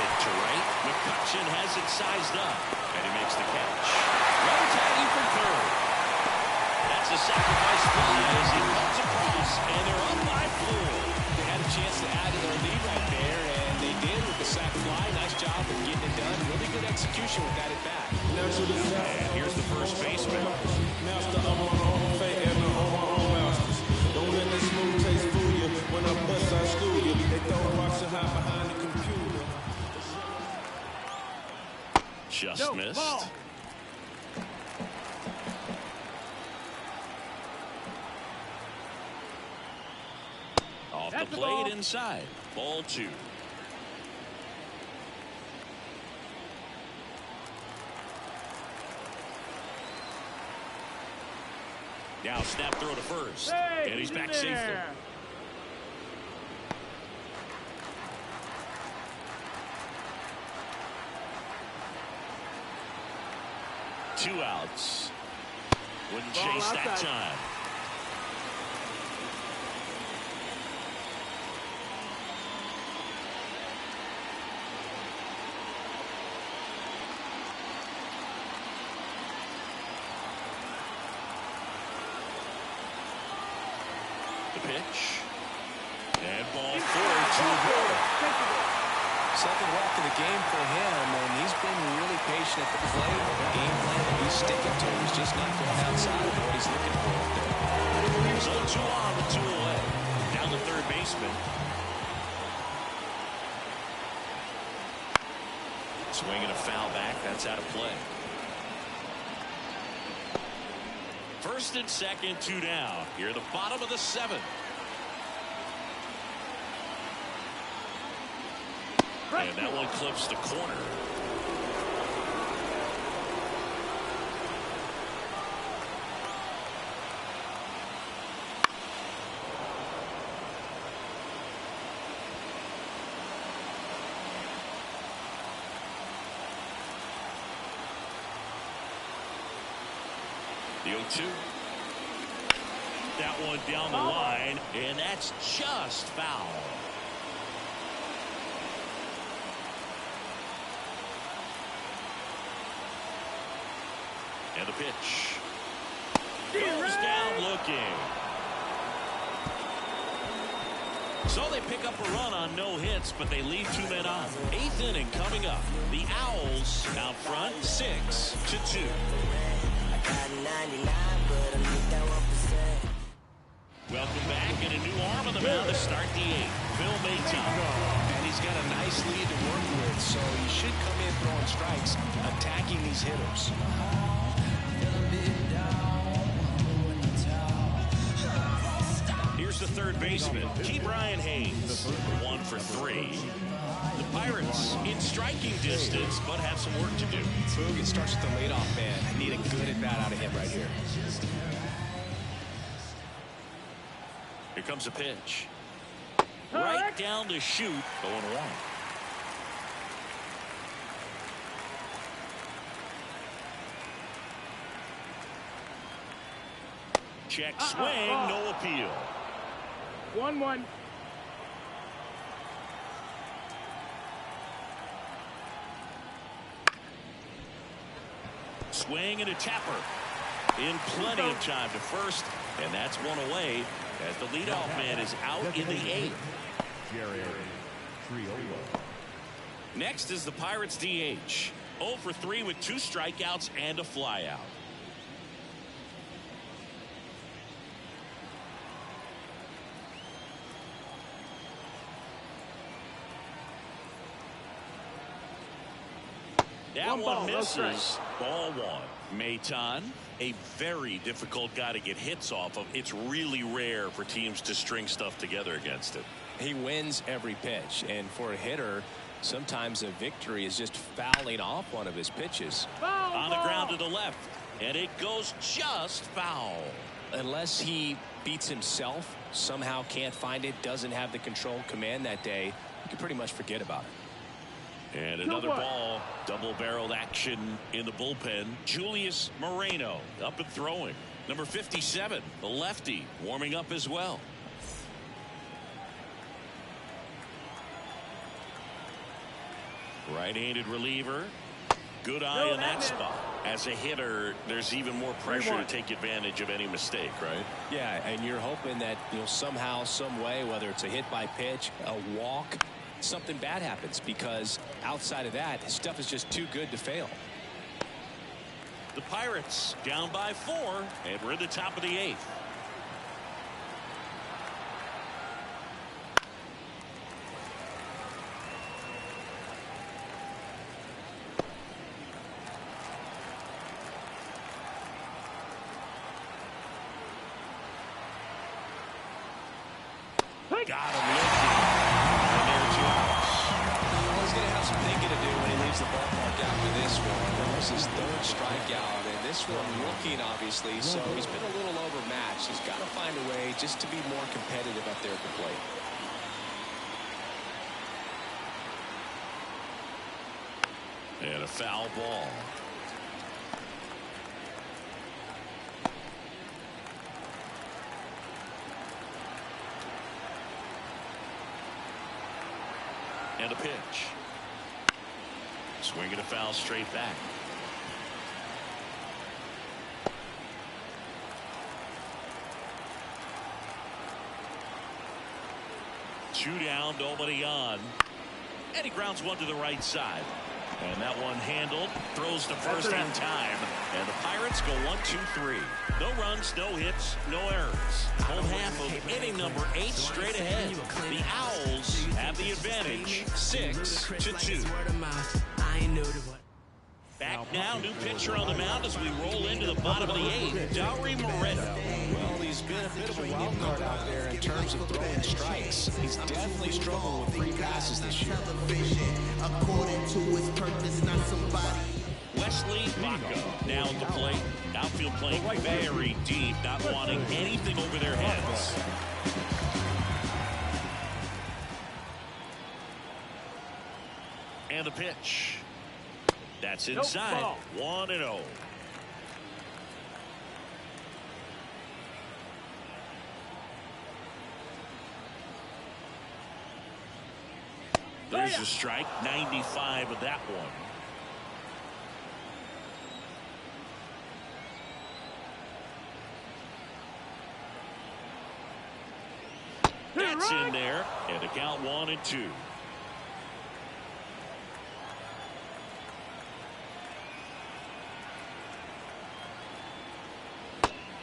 A: hit to right. McCutchen has it sized up, and he makes the catch. Runner tagging from third. That's a sacrifice fly as he comes across, and they're up by 4.
B: They had a chance to add to their lead right there, and they did with the sac fly. Nice job of getting it done. Really good execution with that at-bat.
A: And here's the first baseman.
F: Master of my own fate and of my own masters. Don't let this smooth taste fool you. When I bust, I school you. They throw rocks and hide behind the computer.
A: Just missed.
C: Ball.
A: Off
C: That's
A: the
C: the
A: plate
C: ball.
A: inside. Ball 2. Now snap throw to first.
C: Hey,
A: and he's
C: in
A: back
C: there.
A: safely. Two outs. Wouldn't
C: Ball
A: chase that
C: outside.
A: time. The pitch. And ball 4, 2 good.
B: Second walk of the game for him, and he's been really patient at the plate. The game plan that he's sticking to, he's just not going outside of what he's looking for up there.
A: So 2 on with 2 away. Down the third baseman. Swinging a foul back. That's out of play. First and second, 2 down. Here at the bottom of the 7th. And that one clips the corner. The 0-2. That one down the line, and that's just foul. And the pitch. Goes down looking. So they pick up a run on no hits, but they leave 2 men on. 8th inning coming up. The Owls out front 6-2. Welcome back, and a new arm on the mound to start the 8th. Phil Mayton.
B: And he's got a nice lead to work with, so he should come in throwing strikes, attacking these hitters.
A: Here's the third baseman, Ke'Bryan Hayes. 1 for 3. The Pirates in striking distance, but have some work to do.
B: Boog, it starts with the leadoff man. I need a good at-bat out of him right here.
A: Here comes a pitch. Right down the chute, 0-1. Check swing, no appeal.
C: 1-1.
A: Swing and a tapper. In plenty of time to first, and that's one away as the leadoff man is out in the 8th.
D: Jerry Triolo.
A: Next is the Pirates DH. 0 for 3 with 2 strikeouts and a flyout. That one misses. Ball one. Maton, a very difficult guy to get hits off of. It's really rare for teams to string stuff together against it.
B: He wins every pitch, and for a hitter, sometimes a victory is just fouling off one of his pitches.
A: On the ground to the left, and it goes just foul.
B: Unless he beats himself, somehow can't find it, doesn't have the control command that day, you can pretty much forget about it.
A: And another ball, double-barreled action in the bullpen. Julius Moreno up and throwing. Number 57, the lefty, warming up as well. Right-handed reliever. Good eye in that spot. As a hitter, there's even more pressure to take advantage of any mistake, right?
B: Yeah, and you're hoping that, somehow, some way, whether it's a hit by pitch, a walk, something bad happens, because outside of that, stuff is just too good to fail.
A: The Pirates down by 4, and we're in the top of the 8th. Got him looking. And there's your outs.
B: Well, he's going to have some thinking to do when he leaves the ballpark after this one. That was his 3rd strikeout, and this one looking, obviously, so he's been a little overmatched. He's got to find a way just to be more competitive up there at the plate.
A: And a foul ball. And a pitch. Swinging a foul straight back. Two down, nobody on. And he grounds one to the right side. And that one handled. Throws to first in time. And the Pirates go 1, 2, 3. No runs, no hits, no errors. Home half of inning number 8 straight ahead. The Owls have the advantage, 6-2. Back now, new pitcher on the mound as we roll into the bottom of the 8th. Dauri Moreno.
B: Well, he's been a bit of a wild card out there in terms of throwing strikes. He's definitely struggled with 3 passes this year.
G: According to his purpose, not somebody.
A: Wesley Baca now at the plate. Outfield playing very deep, not wanting anything over their heads. And the pitch. That's inside. 1-0. There's a strike. 95 of that one. That's in there. And the count 1-2.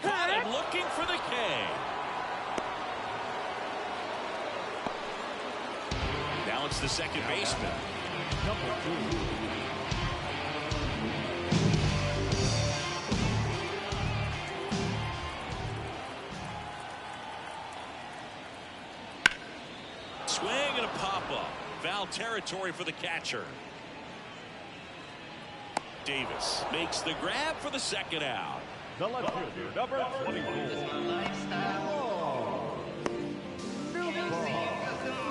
A: Got him looking for the K. Now it's the second baseman.
D: Number 2.
A: Swing and a pop-up. Foul territory for the catcher. Davis makes the grab for the second out.
D: The left fielder, number 24.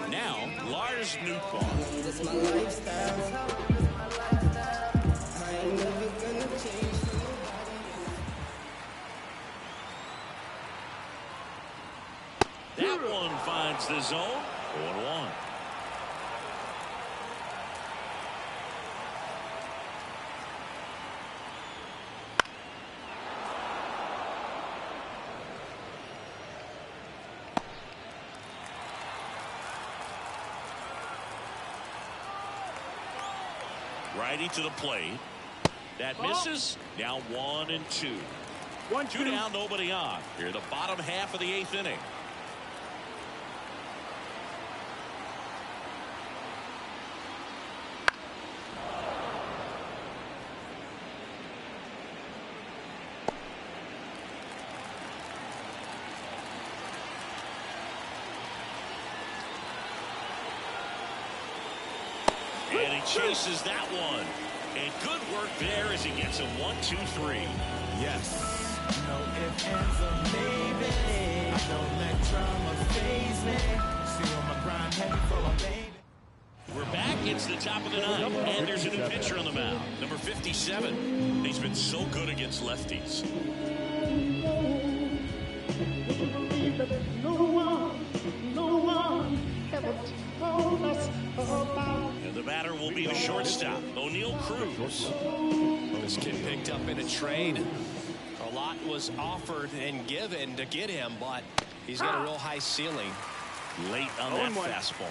A: Now, Lars Nootbaar.
G: That's my lifestyle. I ain't never gonna change for nobody.
A: That one finds the zone. 1-1. Righty to the plate. That misses. Now 1-2. 2 down, nobody on. Here in the bottom half of the 8th inning. chases that one. And good work there as he gets a 1-2-3.
F: Yes.
E: No ifs, ands, or maybe. Don't let drama faze me. See on my grind, heavy for my baby.
A: We're back. It's the top of the ninth. And there's a new pitcher on the mound. Number 57. He's been so good against lefties. And the batter will be the shortstop, O'Neal Cruz.
B: This kid picked up in a trade. A lot was offered and given to get him, but he's got a real high ceiling.
A: Late on that fastball.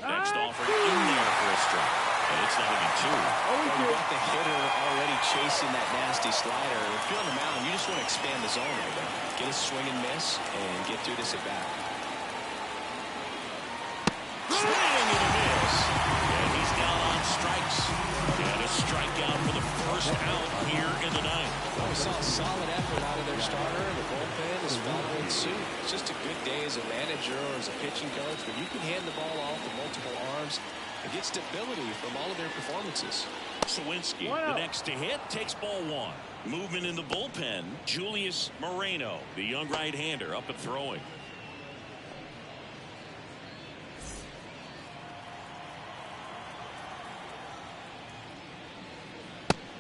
A: Next offer in there for a strike. And it's not even two.
B: You got the hitter already chasing that nasty slider. If you're on the mound, you just want to expand the zone right now. Get a swing and miss and get through this at bat.
A: Swing and a miss. And he's down on strikes. And a strikeout for the first out here in the ninth.
B: Well, we saw a solid effort out of their starter. The bullpen is following suit. It's just a good day as a manager or as a pitching coach, but you can hand the ball off to multiple arms and get stability from all of their performances.
A: Sawinski, the next to hit, takes ball one. Movement in the bullpen. Julius Moreno, the young right-hander, up and throwing.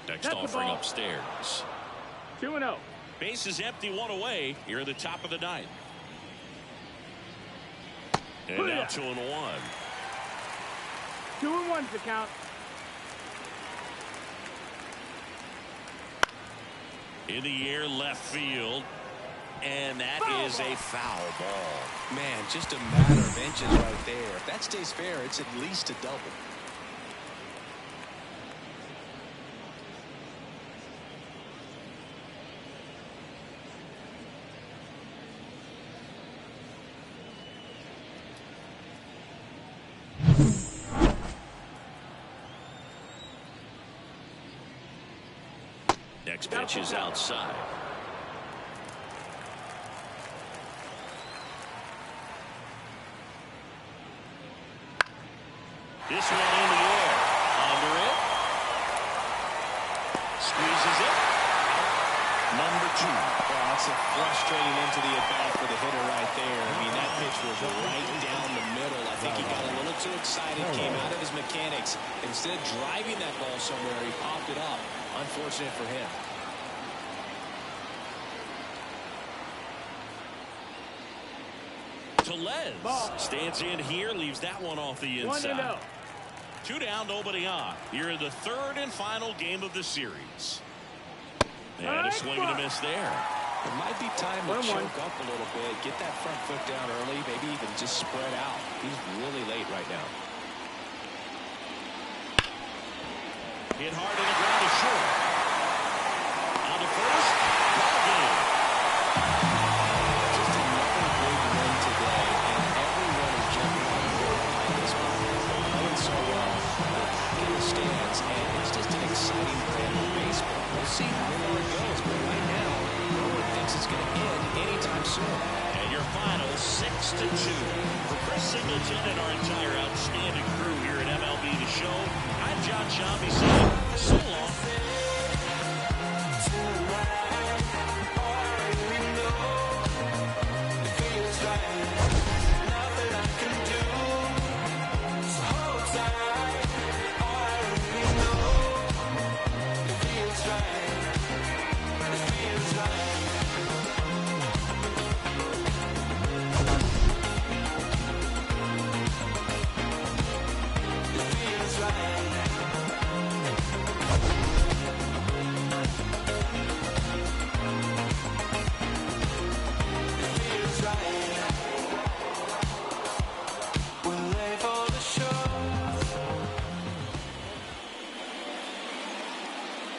A: Next offering upstairs.
C: 2-0.
A: Base is empty, one away. Here at the top of the ninth. And now 2-1.
C: 2-1's the count.
A: In the air, left field. And that is a foul ball.
B: Man, just a matter of inches right there. If that stays fair, it's at least a double.
A: Next pitch is outside. This one in the air. Under it. Squeezes it. Number 2.
B: Well, that's a frustrating into the at-bat for the hitter right there. I mean, that pitch was right down the middle. I think he got a little too excited, came out of his mechanics. Instead of driving that ball somewhere, he popped it up. Unfortunate for him.
A: Tellez stands in here, leaves that one off the inside.
C: 1-0.
A: 2 down, nobody on. Here in the third and final game of the series. And a swing and a miss there.
B: It might be time to choke up a little bit, get that front foot down early, maybe even just spread out. He's really late right now.
A: Hit hard in the ground is short. On the first, ball game.
B: Just another big win today, and everyone is jumping on board behind this one. Playing so well, back in the stands, and it's just an exciting brand of baseball. We'll see how far it goes, but right now, no one thinks it's going to end anytime soon.
A: And your final 6-2. For Chris Singleton and our entire outstanding crew here at MLB The Show, I'm John Shambi saying so long.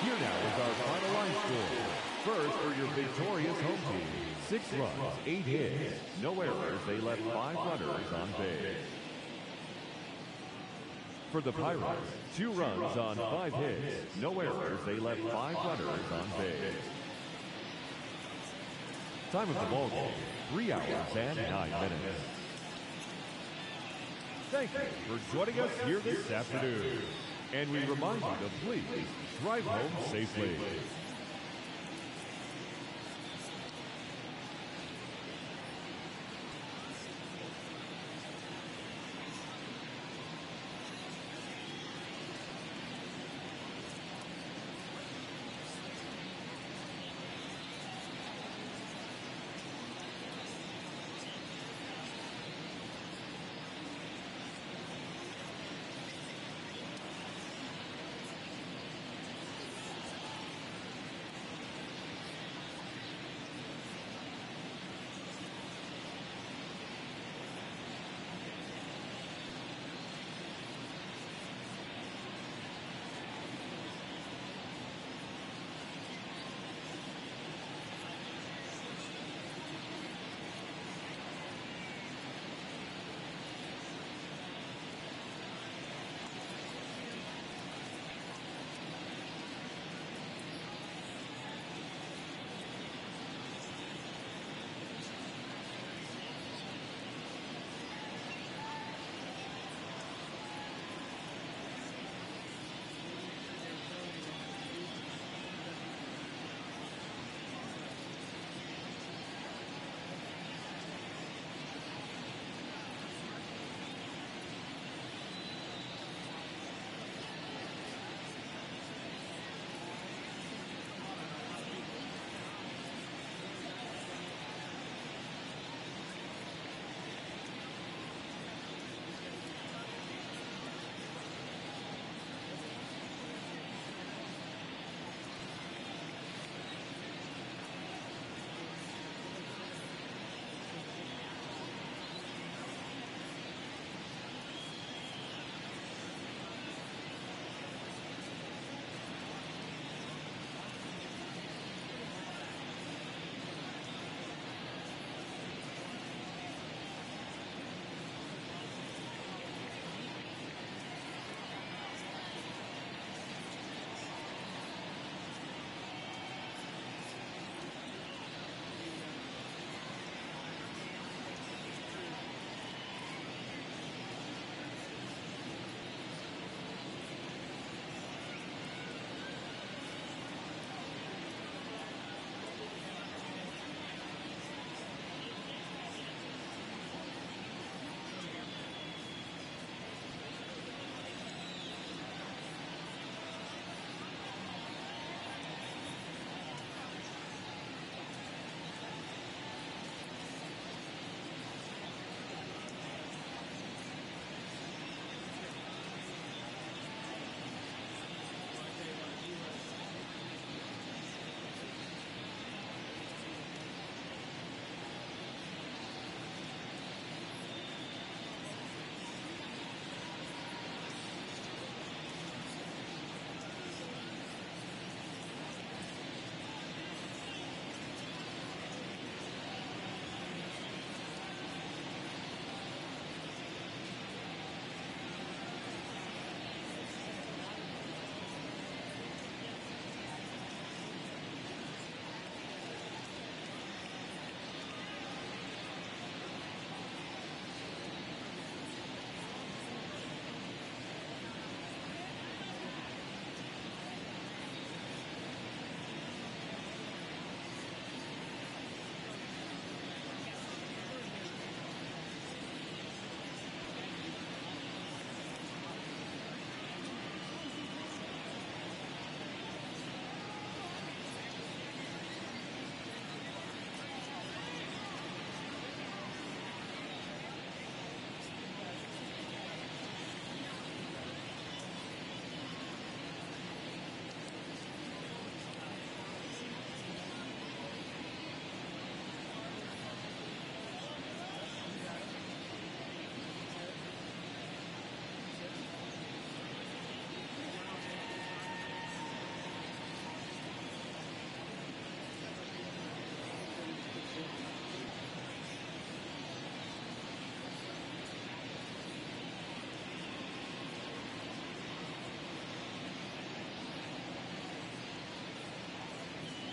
D: Here now is our final line score. First for your victorious home team. 6 runs, 8 hits, no errors. They left 5 runners on base. For the Pirates, 2 runs on 5 hits, no errors. They left 5 runners on base. Time of the ball game, 3 hours and 9 minutes. thank you for joining us here this afternoon. And we remind you to please drive home safely.